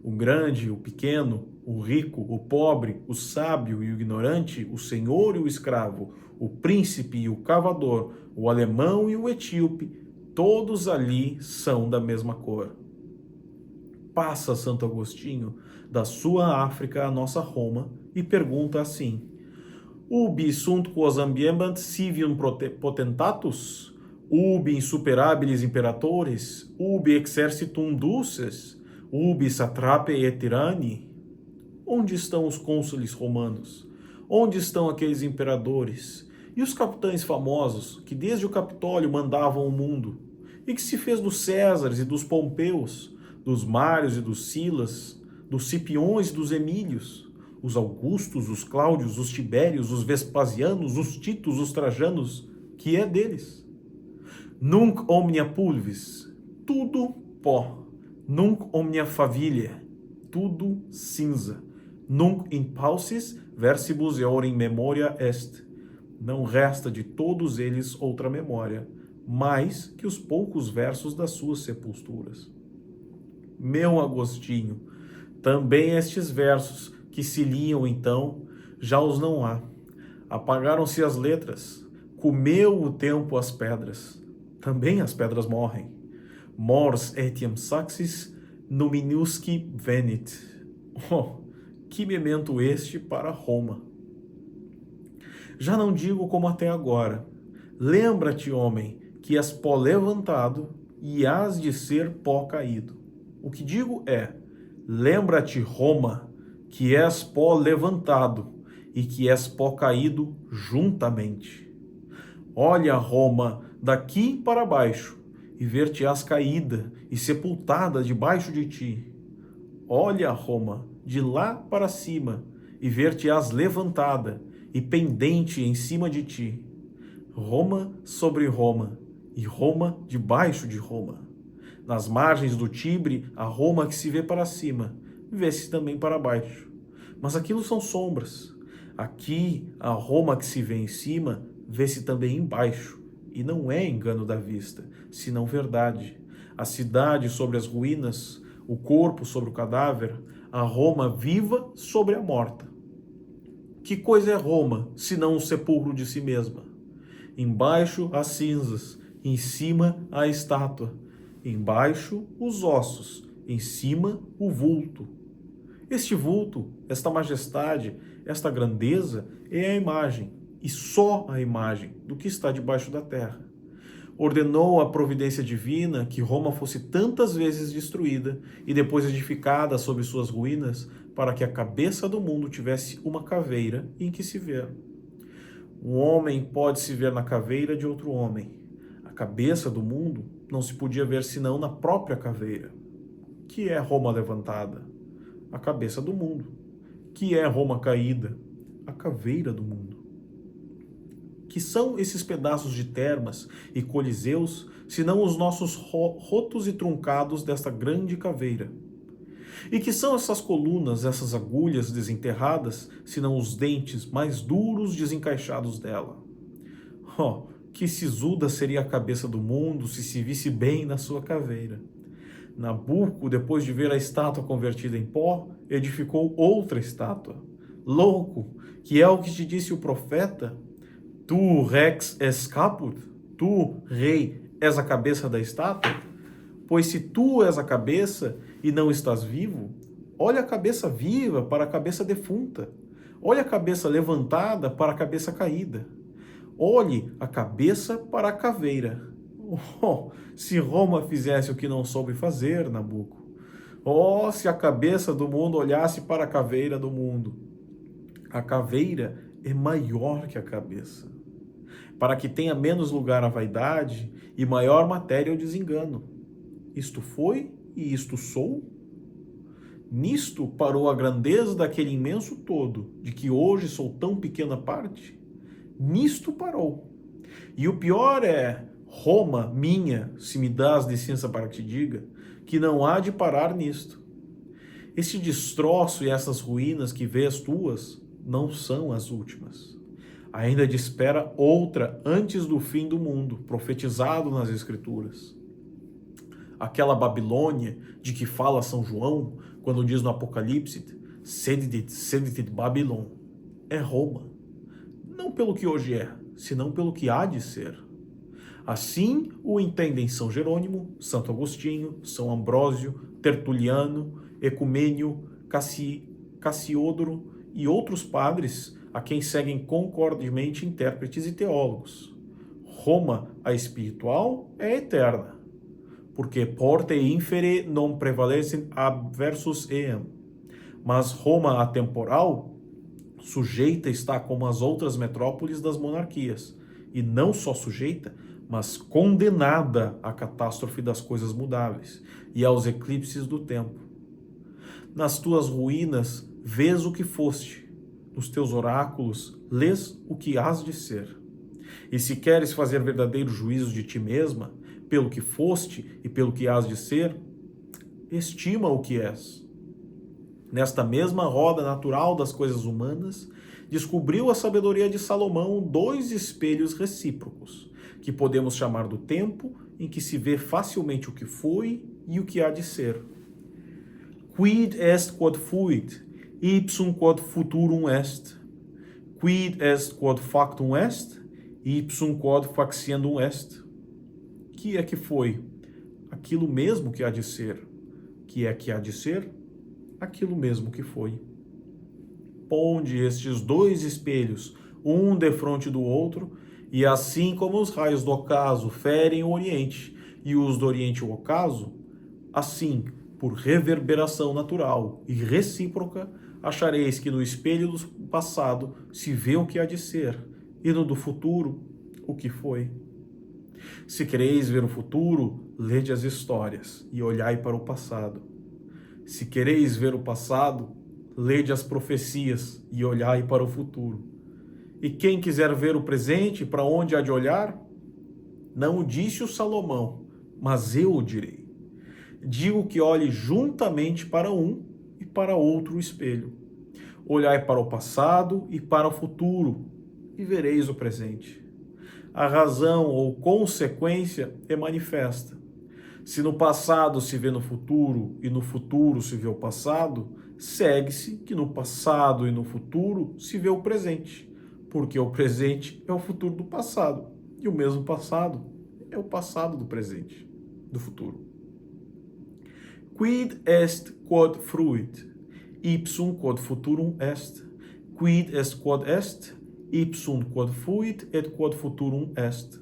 O grande, o pequeno, o rico, o pobre, o sábio e o ignorante, o senhor e o escravo, o príncipe e o cavador, o alemão e o etíope, todos ali são da mesma cor. Passa Santo Agostinho da sua África à nossa Roma e pergunta assim: ubi sunt quos ambiebant civium potentatus? Ubi insuperabilis imperatores? Ubi exercitum duces? Ubi satrape et tyranni? Onde estão os cônsules romanos? Onde estão aqueles imperadores? E os capitães famosos que desde o Capitólio mandavam o mundo? E que se fez dos Césares e dos Pompeus, dos Mários e dos Silas, dos Cipiões e dos Emílios, os Augustos, os Cláudios, os Tibérios, os Vespasianos, os Titos, os Trajanos, que é deles? Nunc omnia pulvis, tudo pó, nunc omnia faville, tudo cinza, nunc in paucis versibus eorum memoria est. Não resta de todos eles outra memória, mais que os poucos versos das suas sepulturas. Meu Agostinho, também estes versos que se liam então, já os não há. Apagaram-se as letras, comeu o tempo as pedras. Também as pedras morrem. Mors etiam saxis numinusque venit. Oh, que memento este para Roma! Já não digo como até agora. Lembra-te, homem, que és pó levantado e hás de ser pó caído. O que digo é, lembra-te, Roma, que és pó levantado e que és pó caído juntamente. Olha, Roma, daqui para baixo, e ver-te-ás caída e sepultada debaixo de ti. Olha, Roma, de lá para cima, e ver-te-ás levantada e pendente em cima de ti. Roma sobre Roma, e Roma debaixo de Roma. Nas margens do Tibre, a Roma que se vê para cima, vê-se também para baixo. Mas aquilo são sombras. Aqui, a Roma que se vê em cima, vê-se também embaixo. E não é engano da vista, senão verdade. A cidade sobre as ruínas, o corpo sobre o cadáver, a Roma viva sobre a morta. Que coisa é Roma, senão o sepulcro de si mesma? Embaixo as cinzas, em cima a estátua. Embaixo os ossos, em cima o vulto. Este vulto, esta majestade, esta grandeza é a imagem, e só a imagem, do que está debaixo da terra. Ordenou a providência divina que Roma fosse tantas vezes destruída e depois edificada sobre suas ruínas, para que a cabeça do mundo tivesse uma caveira em que se ver. Um homem pode se ver na caveira de outro homem. A cabeça do mundo não se podia ver senão na própria caveira. Que é Roma levantada? A cabeça do mundo. Que é Roma caída? A caveira do mundo. Que são esses pedaços de termas e coliseus, senão os nossos rotos e truncados desta grande caveira? E que são essas colunas, essas agulhas desenterradas, senão os dentes mais duros desencaixados dela? Oh, que sisuda seria a cabeça do mundo se visse bem na sua caveira. Nabuco, depois de ver a estátua convertida em pó, edificou outra estátua. Louco, que é o que te disse o profeta? Tu, rex, és caput? Tu, rei, és a cabeça da estátua? Pois se tu és a cabeça e não estás vivo, olha a cabeça viva para a cabeça defunta. Olha a cabeça levantada para a cabeça caída. Olhe a cabeça para a caveira. Oh, se Roma fizesse o que não soube fazer, Nabuco. Oh, se a cabeça do mundo olhasse para a caveira do mundo. A caveira é maior que a cabeça, para que tenha menos lugar a vaidade e maior matéria ao desengano. Isto foi e isto sou? Nisto parou a grandeza daquele imenso todo, de que hoje sou tão pequena parte? Nisto parou. E o pior é, Roma, minha, se me dás licença para que te diga, que não há de parar nisto. Este destroço e essas ruínas que vês tuas não são as últimas. Ainda te espera outra antes do fim do mundo, profetizado nas Escrituras. Aquela Babilônia de que fala São João, quando diz no Apocalipse, sedit Babylon, é Roma. Não pelo que hoje é, senão pelo que há de ser. Assim o entendem São Jerônimo, Santo Agostinho, São Ambrósio, Tertuliano, Ecumênio, Cassiodoro e outros padres a quem seguem concordemente intérpretes e teólogos. Roma, a espiritual, é eterna, porque porte infere non prevalecem adversus eam. Mas Roma, a temporal, sujeita está como as outras metrópoles das monarquias, e não só sujeita, mas condenada à catástrofe das coisas mudáveis e aos eclipses do tempo. Nas tuas ruínas vês o que foste, nos teus oráculos lês o que hás de ser. E se queres fazer verdadeiro juízo de ti mesma, pelo que foste e pelo que hás de ser, estima o que és. Nesta mesma roda natural das coisas humanas, descobriu a sabedoria de Salomão 2 espelhos recíprocos, que podemos chamar do tempo em que se vê facilmente o que foi e o que há de ser. Quid est quod fuit, ipsum quod futurum est. Quid est quod factum est, ipsum quod faciendum est. Que é que foi? Aquilo mesmo que há de ser. Que é que há de ser? Aquilo mesmo que foi. Ponde estes 2 espelhos, um defronte do outro, e assim como os raios do ocaso ferem o Oriente, e os do Oriente o ocaso, assim, por reverberação natural e recíproca, achareis que no espelho do passado se vê o que há de ser, e no do futuro, o que foi. Se quereis ver o futuro, lede as histórias e olhai para o passado. Se quereis ver o passado, lede as profecias e olhai para o futuro. E quem quiser ver o presente, para onde há de olhar? Não o disse o Salomão, mas eu o direi. Digo que olhe juntamente para um e para outro espelho. Olhai para o passado e para o futuro, e vereis o presente. A razão ou consequência é manifesta. Se no passado se vê no futuro e no futuro se vê o passado, segue-se que no passado e no futuro se vê o presente, porque o presente é o futuro do passado, e o mesmo passado é o passado do presente, do futuro. Quid est quod fruit, ipsum quod futurum est. Quid est quod est, ipsum quod fuit et quod futurum est.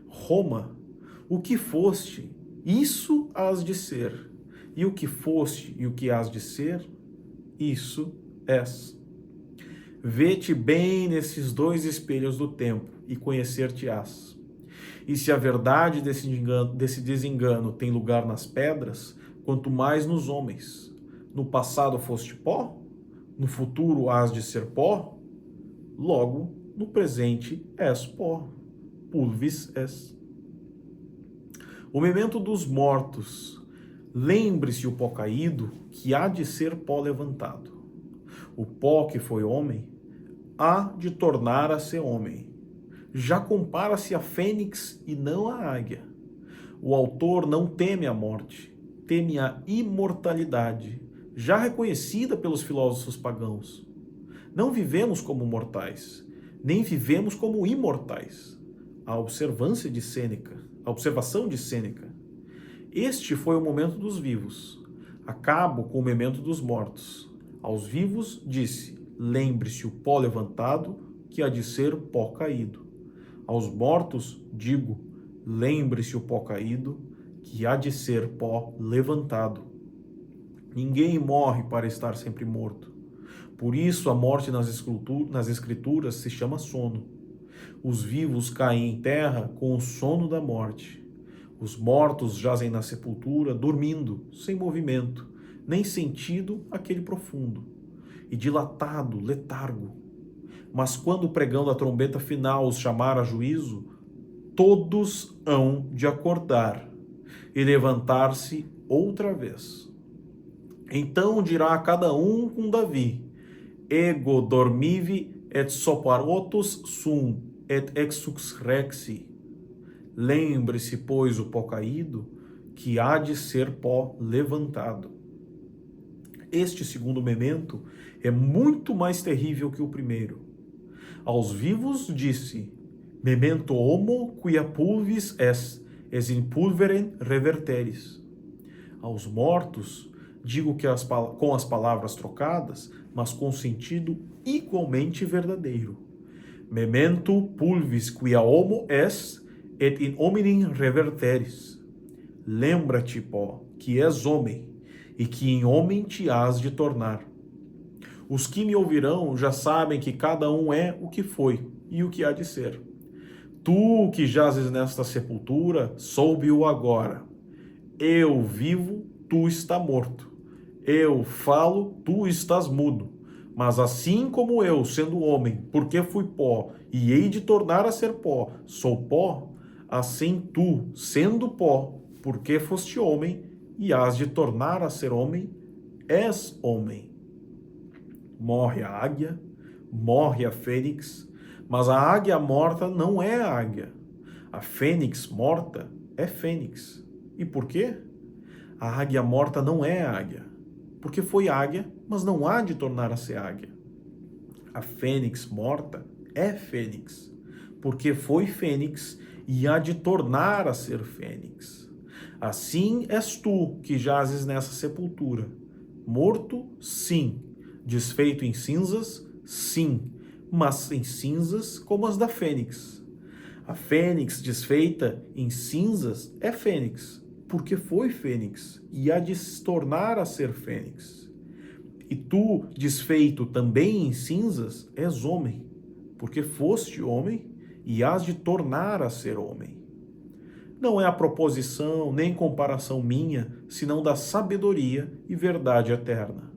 Roma, o que foste, isso hás de ser. E o que foste e o que hás de ser, isso és. Vê-te bem nesses 2 espelhos do tempo e conhecer-te-ás. E se a verdade desse desengano tem lugar nas pedras, quanto mais nos homens. No passado foste pó, no futuro hás de ser pó, logo no presente és pó, pulvis és. O memento dos mortos, lembre-se o pó caído, que há de ser pó levantado. O pó que foi homem, há de tornar a ser homem. Já compara-se a fênix e não a águia. O autor não teme a morte, teme a imortalidade, já reconhecida pelos filósofos pagãos. Não vivemos como mortais, nem vivemos como imortais. A observação de Sêneca. Este foi o momento dos vivos. Acabo com o memento dos mortos. Aos vivos disse: lembre-se o pó levantado, que há de ser pó caído. Aos mortos digo: lembre-se o pó caído, que há de ser pó levantado. Ninguém morre para estar sempre morto. Por isso a morte nas escrituras se chama sono. Os vivos caem em terra com o sono da morte. Os mortos jazem na sepultura, dormindo, sem movimento, nem sentido aquele profundo, e dilatado, letargo. Mas quando pregando a trombeta final os chamar a juízo, todos hão de acordar e levantar-se outra vez. Então dirá a cada um com Davi: ego dormivi et soparotus sum et exux rexi. Lembre-se, pois, o pó caído, que há de ser pó levantado. Este segundo memento é muito mais terrível que o primeiro. Aos vivos disse: memento homo quia pulvis es in pulverem reverteris. Aos mortos digo que com as palavras trocadas, mas com sentido igualmente verdadeiro. Memento pulvis quia homo est et in hominem reverteris. Lembra-te, pó, que és homem, e que em homem te hás de tornar. Os que me ouvirão já sabem que cada um é o que foi e o que há de ser. Tu que jazes nesta sepultura, soube-o agora. Eu vivo, tu está morto. Eu falo, tu estás mudo. Mas assim como eu, sendo homem, porque fui pó, e hei de tornar a ser pó, sou pó, assim tu, sendo pó, porque foste homem, e hás de tornar a ser homem, és homem. Morre a águia, morre a fênix, mas a águia morta não é águia. A fênix morta é fênix. E por quê? A águia morta não é águia, porque foi águia, mas não há de tornar a ser águia. A fênix morta é fênix, porque foi fênix e há de tornar a ser fênix. Assim és tu que jazes nessa sepultura. Morto, sim. Desfeito em cinzas, sim. Mas em cinzas como as da fênix. A fênix desfeita em cinzas é fênix, porque foi fênix e há de se tornar a ser fênix. E tu, desfeito também em cinzas, és homem, porque foste homem e hás de tornar a ser homem. Não é a proposição nem comparação minha, senão da sabedoria e verdade eterna.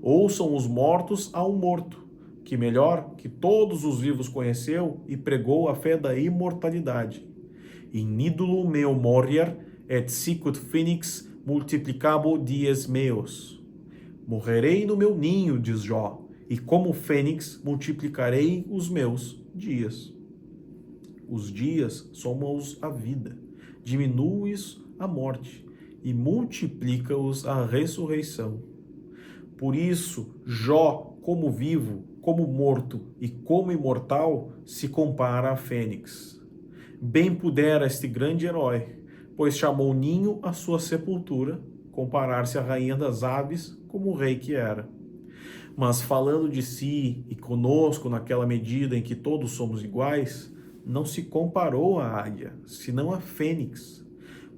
Ouçam os mortos a um morto, que melhor que todos os vivos conheceu e pregou a fé da imortalidade. In nidulum meo moriar et sicut phoenix multiplicabo dies meus. Morrerei no meu ninho, diz Jó, e como fênix multiplicarei os meus dias. Os dias somam-os a vida, diminui-os a morte e multiplica-os a ressurreição. Por isso, Jó, como vivo, como morto e como imortal, se compara a fênix. Bem pudera este grande herói, pois chamou ninho a sua sepultura, comparar-se à rainha das aves como o rei que era. Mas falando de si e conosco naquela medida em que todos somos iguais, não se comparou à águia, senão à fênix,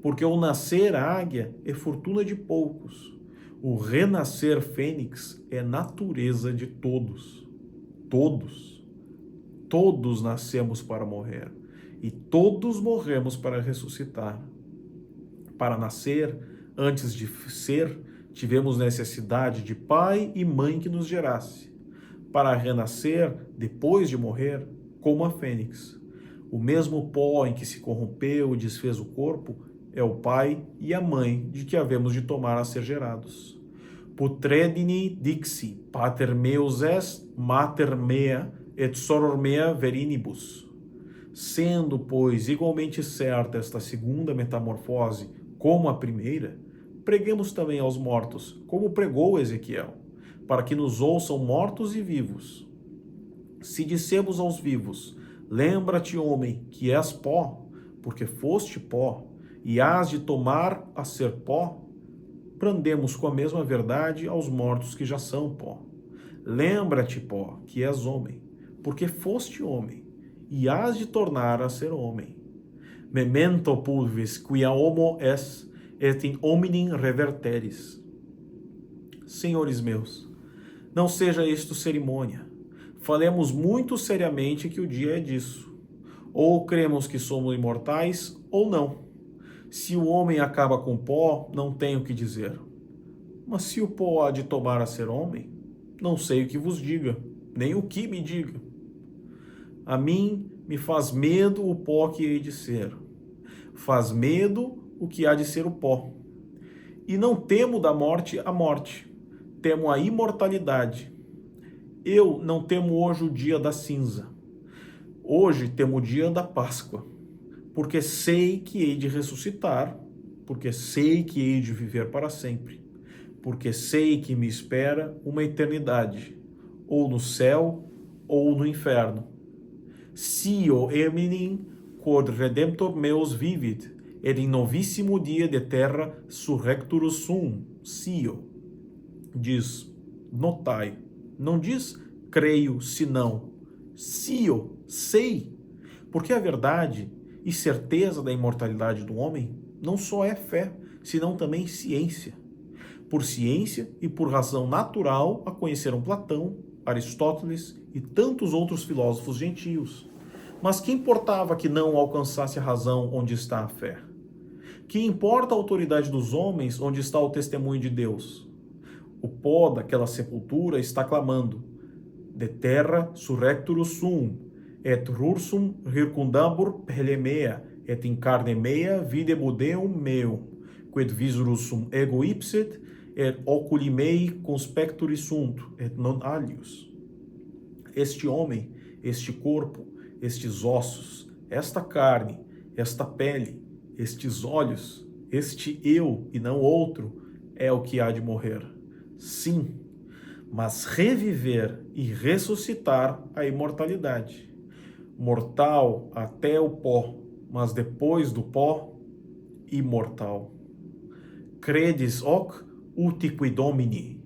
porque o nascer águia é fortuna de poucos, o renascer fênix é natureza de todos. Todos nascemos para morrer e todos morremos para ressuscitar. Para nascer, antes de ser, tivemos necessidade de pai e mãe que nos gerasse. Para renascer, depois de morrer, como a fênix. O mesmo pó em que se corrompeu e desfez o corpo é o pai e a mãe de que havemos de tomar a ser gerados. Putredini dixi, pater meus est, mater mea, et soror mea verinibus. Sendo, pois, igualmente certa esta segunda metamorfose como a primeira, preguemos também aos mortos, como pregou Ezequiel, para que nos ouçam mortos e vivos. Se dissemos aos vivos, lembra-te, homem, que és pó, porque foste pó, e hás de tomar a ser pó, brandemos com a mesma verdade aos mortos que já são pó. Lembra-te, pó, que és homem, porque foste homem, e hás de tornar a ser homem. Memento pulvis quia homo es, et in hominem reverteris. Senhores meus, não seja isto cerimônia. Falemos muito seriamente que o dia é disso. Ou cremos que somos imortais, ou não. Se o homem acaba com pó, não tenho o que dizer. Mas se o pó há de tomar a ser homem, não sei o que vos diga, nem o que me diga. A mim me faz medo o pó que hei de ser. Faz medo o que há de ser o pó. E não temo da morte a morte, temo a imortalidade. Eu não temo hoje o dia da cinza. Hoje temo o dia da Páscoa, porque sei que hei de ressuscitar, porque sei que hei de viver para sempre, porque sei que me espera uma eternidade, ou no céu, ou no inferno. Sio eminem quod redemptor meus vivit, et in novissimo dia de terra surrecturus sum, sio. Diz, notai, não diz creio, senão, sio, sei, porque a verdade e certeza da imortalidade do homem não só é fé, senão também ciência. Por ciência e por razão natural a conheceram Platão, Aristóteles e tantos outros filósofos gentios. Mas que importava que não alcançasse a razão onde está a fé? Que importa a autoridade dos homens onde está o testemunho de Deus? O pó daquela sepultura está clamando: de terra surrecturus sum, et rursum circundambur pelemea, et in carne mea videbudeum meum, quid visurus sum ego ipsit, et oculi mei conspecturi sunt, et non alius. Este homem, este corpo, estes ossos, esta carne, esta pele, estes olhos, este eu e não outro, é o que há de morrer. Sim, mas reviver e ressuscitar a imortalidade. Mortal até o pó, mas depois do pó, imortal. Credes hoc utique Domini,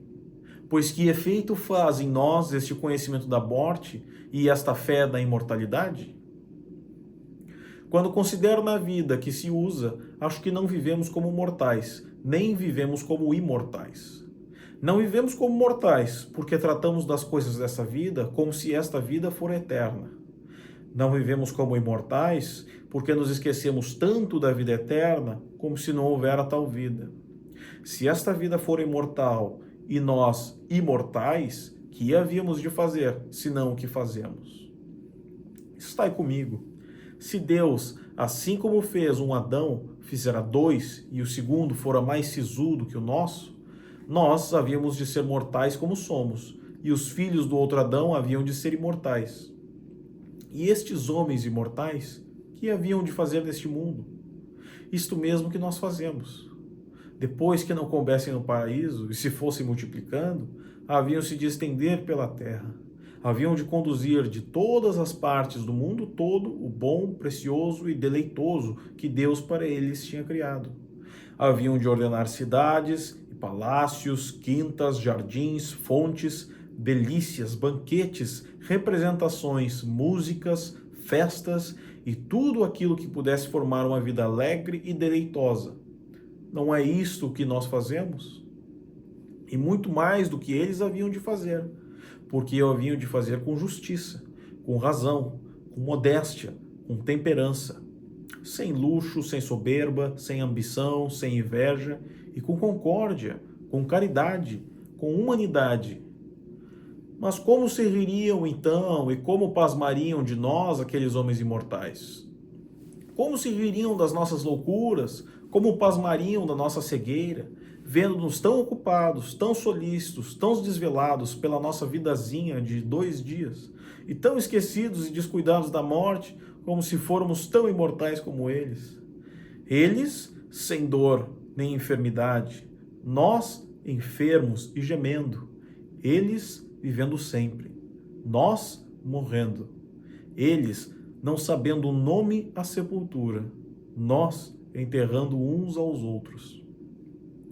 pois que efeito faz em nós este conhecimento da morte e esta fé da imortalidade? Quando considero na vida que se usa, acho que não vivemos como mortais, nem vivemos como imortais. Não vivemos como mortais, porque tratamos das coisas dessa vida como se esta vida for eterna. Não vivemos como imortais, porque nos esquecemos tanto da vida eterna como se não houvera tal vida. Se esta vida for imortal e nós imortais, que havíamos de fazer, senão o que fazemos? Estai comigo. Se Deus, assim como fez um Adão, fizera dois, e o segundo fora mais sisudo que o nosso, nós havíamos de ser mortais como somos, e os filhos do outro Adão haviam de ser imortais. E estes homens imortais, que haviam de fazer neste mundo? Isto mesmo que nós fazemos. Depois que não coubessem no paraíso, e se fossem multiplicando, haviam-se de estender pela terra. Haviam de conduzir de todas as partes do mundo todo o bom, precioso e deleitoso que Deus para eles tinha criado. Haviam de ordenar cidades e palácios, quintas, jardins, fontes, delícias, banquetes, representações, músicas, festas e tudo aquilo que pudesse formar uma vida alegre e deleitosa. Não é isto o que nós fazemos? E muito mais do que eles haviam de fazer, porque haviam de fazer com justiça, com razão, com modéstia, com temperança, sem luxo, sem soberba, sem ambição, sem inveja, e com concórdia, com caridade, com humanidade. Mas como se ririam então e como pasmariam de nós aqueles homens imortais? Como se ririam das nossas loucuras, como pasmariam da nossa cegueira, vendo-nos tão ocupados, tão solícitos, tão desvelados pela nossa vidazinha de 2 dias, e tão esquecidos e descuidados da morte, como se fôramos tão imortais como eles. Eles, sem dor nem enfermidade, nós, enfermos e gemendo, eles, vivendo sempre, nós, morrendo, eles, não sabendo o nome à sepultura, nós, enterrando uns aos outros.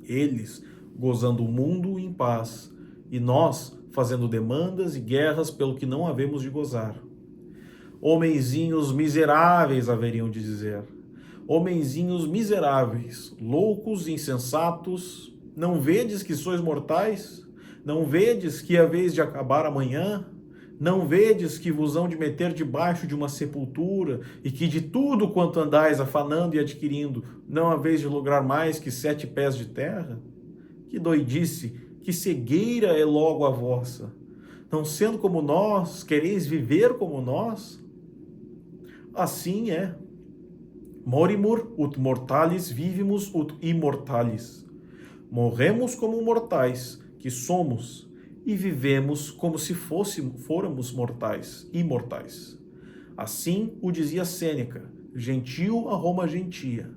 Eles, gozando o mundo em paz, e nós, fazendo demandas e guerras pelo que não havemos de gozar. Homenzinhos miseráveis, haveriam de dizer. Homenzinhos miseráveis, loucos, insensatos, não vedes que sois mortais? Não vedes que haveis de acabar amanhã? Não vedes que vos hão de meter debaixo de uma sepultura, e que de tudo quanto andais afanando e adquirindo, não haveis de lograr mais que 7 pés de terra? Que doidice, que cegueira é logo a vossa! Não sendo como nós, quereis viver como nós? Assim é. Morimur ut mortalis vivimus ut immortalis. Morremos como mortais, que somos, e vivemos como se fôramos mortais, imortais. Assim o dizia Sêneca, gentil a Roma gentia.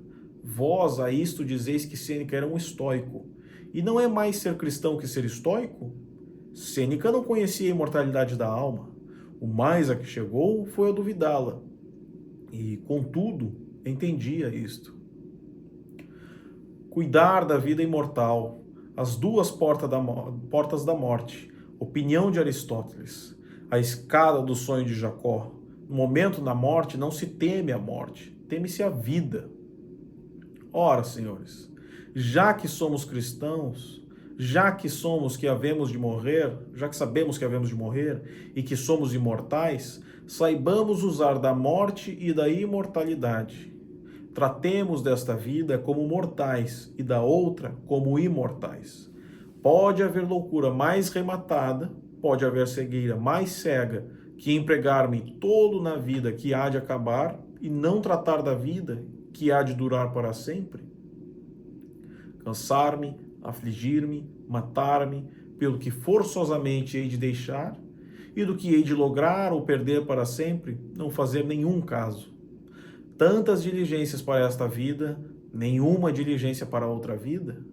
Vós a isto dizeis que Sêneca era um estoico. E não é mais ser cristão que ser estoico? Sêneca não conhecia a imortalidade da alma. O mais a que chegou foi a duvidá-la. E, contudo, entendia isto. Cuidar da vida imortal, as 2 portas da morte, opinião de Aristóteles, a escada do sonho de Jacó. No momento da morte não se teme a morte, teme-se a vida. Ora, senhores, já que somos cristãos, já que somos que havemos de morrer, já que sabemos que havemos de morrer e que somos imortais, saibamos usar da morte e da imortalidade. Tratemos desta vida como mortais e da outra como imortais. Pode haver loucura mais rematada, pode haver cegueira mais cega, que empregar-me todo na vida que há de acabar e não tratar da vida que há de durar para sempre? cansar-me, afligir-me, matar-me, pelo que forçosamente hei de deixar, e do que hei de lograr ou perder para sempre, não fazer nenhum caso. Tantas diligências para esta vida, nenhuma diligência para outra vida?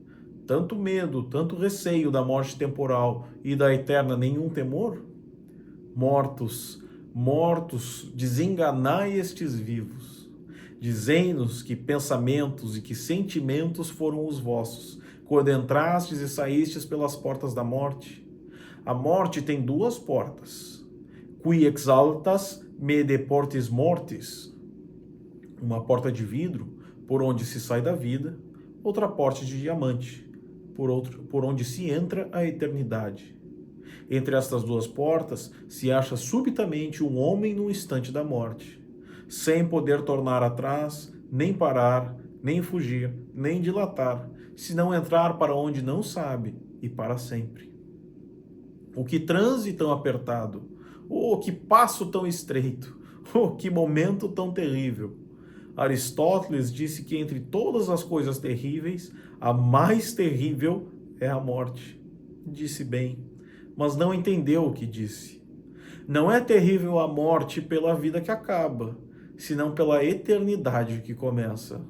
Tanto medo, tanto receio da morte temporal e da eterna nenhum temor? Mortos, mortos, desenganai estes vivos. Dizei-nos que pensamentos e que sentimentos foram os vossos, quando entrastes e saístes pelas portas da morte. A morte tem duas portas. Qui exaltas me deportis mortis. Uma porta de vidro, por onde se sai da vida, outra porta de diamante, por onde se entra a eternidade. Entre estas duas portas se acha subitamente um homem no instante da morte, sem poder tornar atrás, nem parar, nem fugir, nem dilatar, se não entrar para onde não sabe e para sempre. O que transe tão apertado, oh, que passo tão estreito, oh, que momento tão terrível. Aristóteles disse que entre todas as coisas terríveis, a mais terrível é a morte. Disse bem, mas não entendeu o que disse. Não é terrível a morte pela vida que acaba, senão pela eternidade que começa.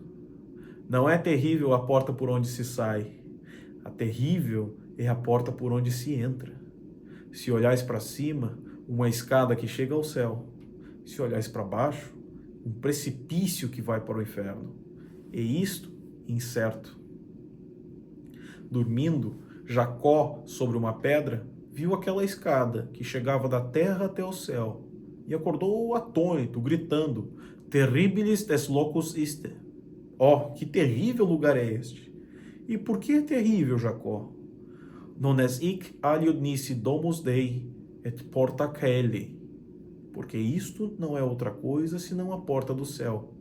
Não é terrível a porta por onde se sai. A terrível é a porta por onde se entra. Se olhais para cima, uma escada que chega ao céu. Se olhais para baixo, um precipício que vai para o inferno. E isto incerto. Dormindo, Jacó, sobre uma pedra, viu aquela escada que chegava da terra até o céu e acordou atônito, gritando: Terribilis des locus iste. Oh, que terrível lugar é este! E por que é terrível, Jacó? Non es hic aliud nisi domus Dei et porta caeli. Porque isto não é outra coisa senão a porta do céu.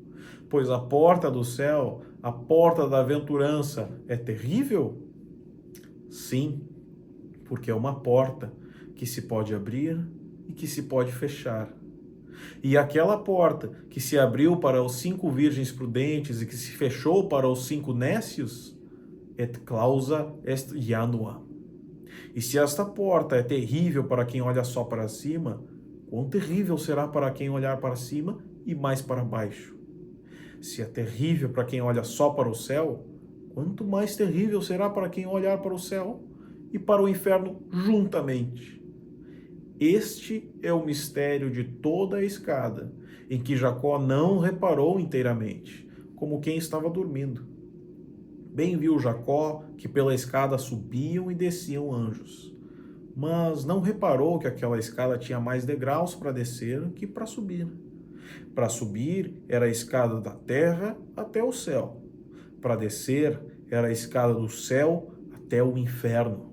Pois a porta do céu, a porta da aventurança, é terrível? Sim, porque é uma porta que se pode abrir e que se pode fechar. E aquela porta que se abriu para os 5 virgens prudentes e que se fechou para os 5 nécios, et clausa est janua. E se esta porta é terrível para quem olha só para cima, quão terrível será para quem olhar para cima e mais para baixo? Se é terrível para quem olha só para o céu, quanto mais terrível será para quem olhar para o céu e para o inferno juntamente. Este é o mistério de toda a escada, em que Jacó não reparou inteiramente, como quem estava dormindo. Bem viu Jacó que pela escada subiam e desciam anjos, mas não reparou que aquela escada tinha mais degraus para descer que para subir. Para subir era a escada da terra até o céu. Para descer era a escada do céu até o inferno.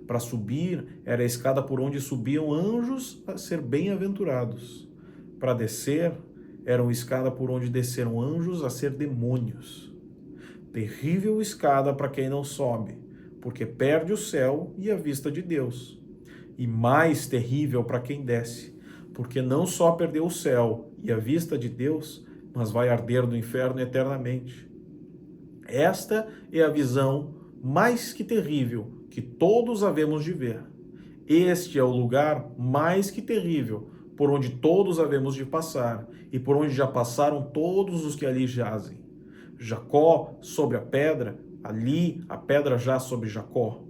Para subir era a escada por onde subiam anjos a ser bem-aventurados. Para descer era uma escada por onde desceram anjos a ser demônios. Terrível escada para quem não sobe, porque perde o céu e a vista de Deus. E mais terrível para quem desce, porque não só perdeu o céu e a vista de Deus, mas vai arder no inferno eternamente. Esta é a visão mais que terrível que todos havemos de ver. Este é o lugar mais que terrível por onde todos havemos de passar e por onde já passaram todos os que ali jazem. Jacó sobre a pedra, ali a pedra já sobre Jacó,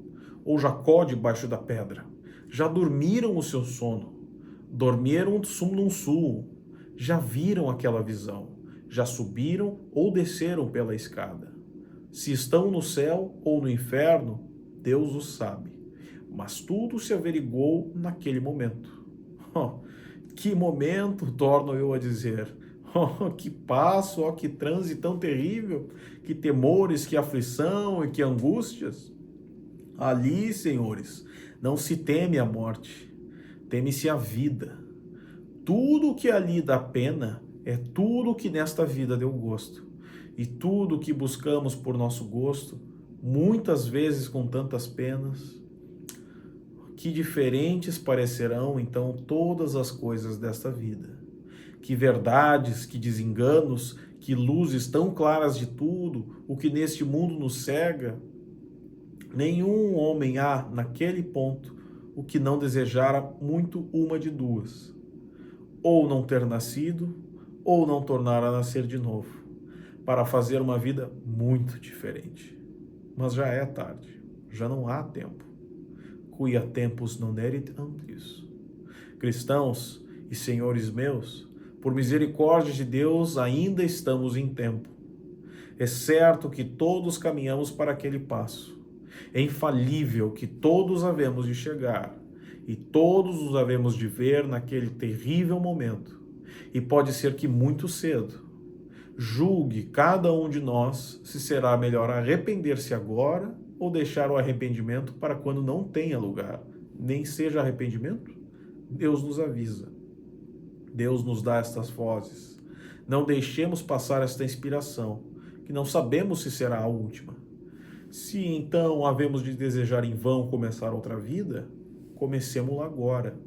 ou Jacó debaixo da pedra. Já dormiram o seu sono, dormiram num sul, já viram aquela visão, já subiram ou desceram pela escada. Se estão no céu ou no inferno, Deus o sabe, mas tudo se averiguou naquele momento. Oh, que momento, torno eu a dizer. Oh, que passo, oh, que transe tão terrível, que temores, que aflição e que angústias. Ali, senhores, não se teme a morte, teme-se a vida. Tudo que ali dá pena é tudo que nesta vida deu gosto. E tudo que buscamos por nosso gosto, muitas vezes com tantas penas, que diferentes parecerão então todas as coisas desta vida. Que verdades, que desenganos, que luzes tão claras de tudo, o que neste mundo nos cega. Nenhum homem há, naquele ponto, o que não desejara muito uma de duas: ou não ter nascido, ou não tornar a nascer de novo, para fazer uma vida muito diferente. Mas já é tarde, já não há tempo. Quia tempus non erit antis. Cristãos e senhores meus, por misericórdia de Deus, ainda estamos em tempo. É certo que todos caminhamos para aquele passo. É infalível que todos havemos de chegar, e todos os havemos de ver naquele terrível momento. E pode ser que muito cedo. Julgue cada um de nós se será melhor arrepender-se agora ou deixar o arrependimento para quando não tenha lugar, nem seja arrependimento. Deus nos avisa. Deus nos dá estas vozes. Não deixemos passar esta inspiração, que não sabemos se será a última. Se então havemos de desejar em vão começar outra vida, comecemos-la agora.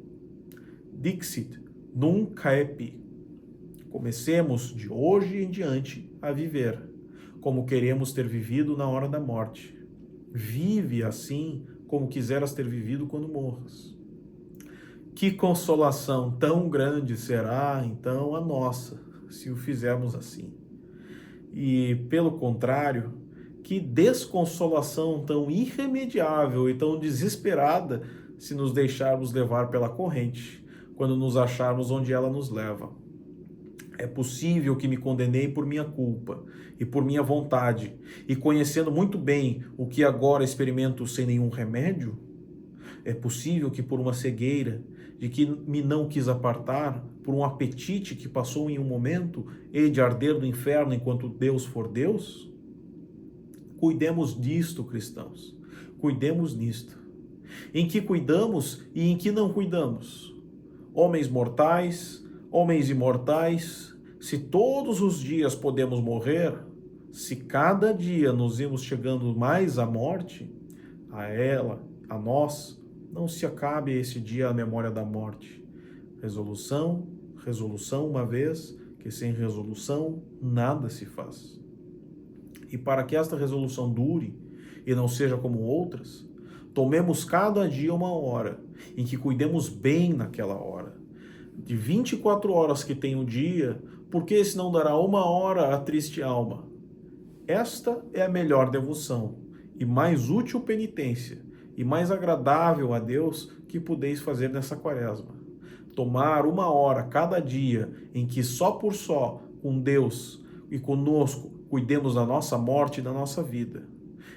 Dixit nunc caepi. Comecemos de hoje em diante a viver, como queremos ter vivido na hora da morte. Vive assim como quiseras ter vivido quando morras. Que consolação tão grande será, então, a nossa, se o fizermos assim. E, pelo contrário, que desconsolação tão irremediável e tão desesperada se nos deixarmos levar pela corrente, quando nos acharmos onde ela nos leva. É possível que me condenei por minha culpa e por minha vontade, e conhecendo muito bem o que agora experimento sem nenhum remédio? É possível que por uma cegueira, de que me não quis apartar, por um apetite que passou em um momento, hei de arder no inferno enquanto Deus for Deus? Cuidemos disto, cristãos. Cuidemos nisto. Em que cuidamos e em que não cuidamos? Homens mortais, homens imortais, se todos os dias podemos morrer, se cada dia nos irmos chegando mais à morte, a ela, a nós, não se acabe esse dia a memória da morte. Resolução, resolução uma vez, que sem resolução nada se faz. E para que esta resolução dure e não seja como outras, tomemos cada dia uma hora, em que cuidemos bem naquela hora. De 24 horas que tem o dia, por que esse não dará uma hora à triste alma? Esta é a melhor devoção, e mais útil penitência, e mais agradável a Deus que podeis fazer nessa quaresma. Tomar uma hora cada dia em que só por só, com Deus e conosco, cuidemos da nossa morte e da nossa vida.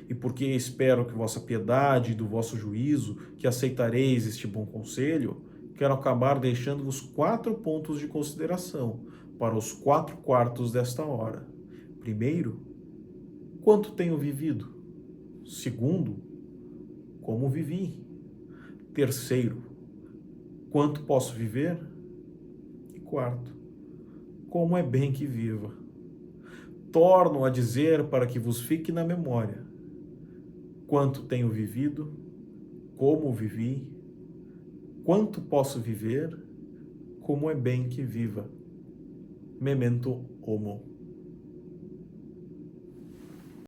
E porque espero que vossa piedade e do vosso juízo, que aceitareis este bom conselho, quero acabar deixando-vos 4 pontos de consideração para os 4 quartos desta hora. Primeiro, quanto tenho vivido? Segundo, como vivi? Terceiro, quanto posso viver? E quarto, como é bem que viva. Torno a dizer para que vos fique na memória: quanto tenho vivido, como vivi, quanto posso viver, como é bem que viva. Memento homo.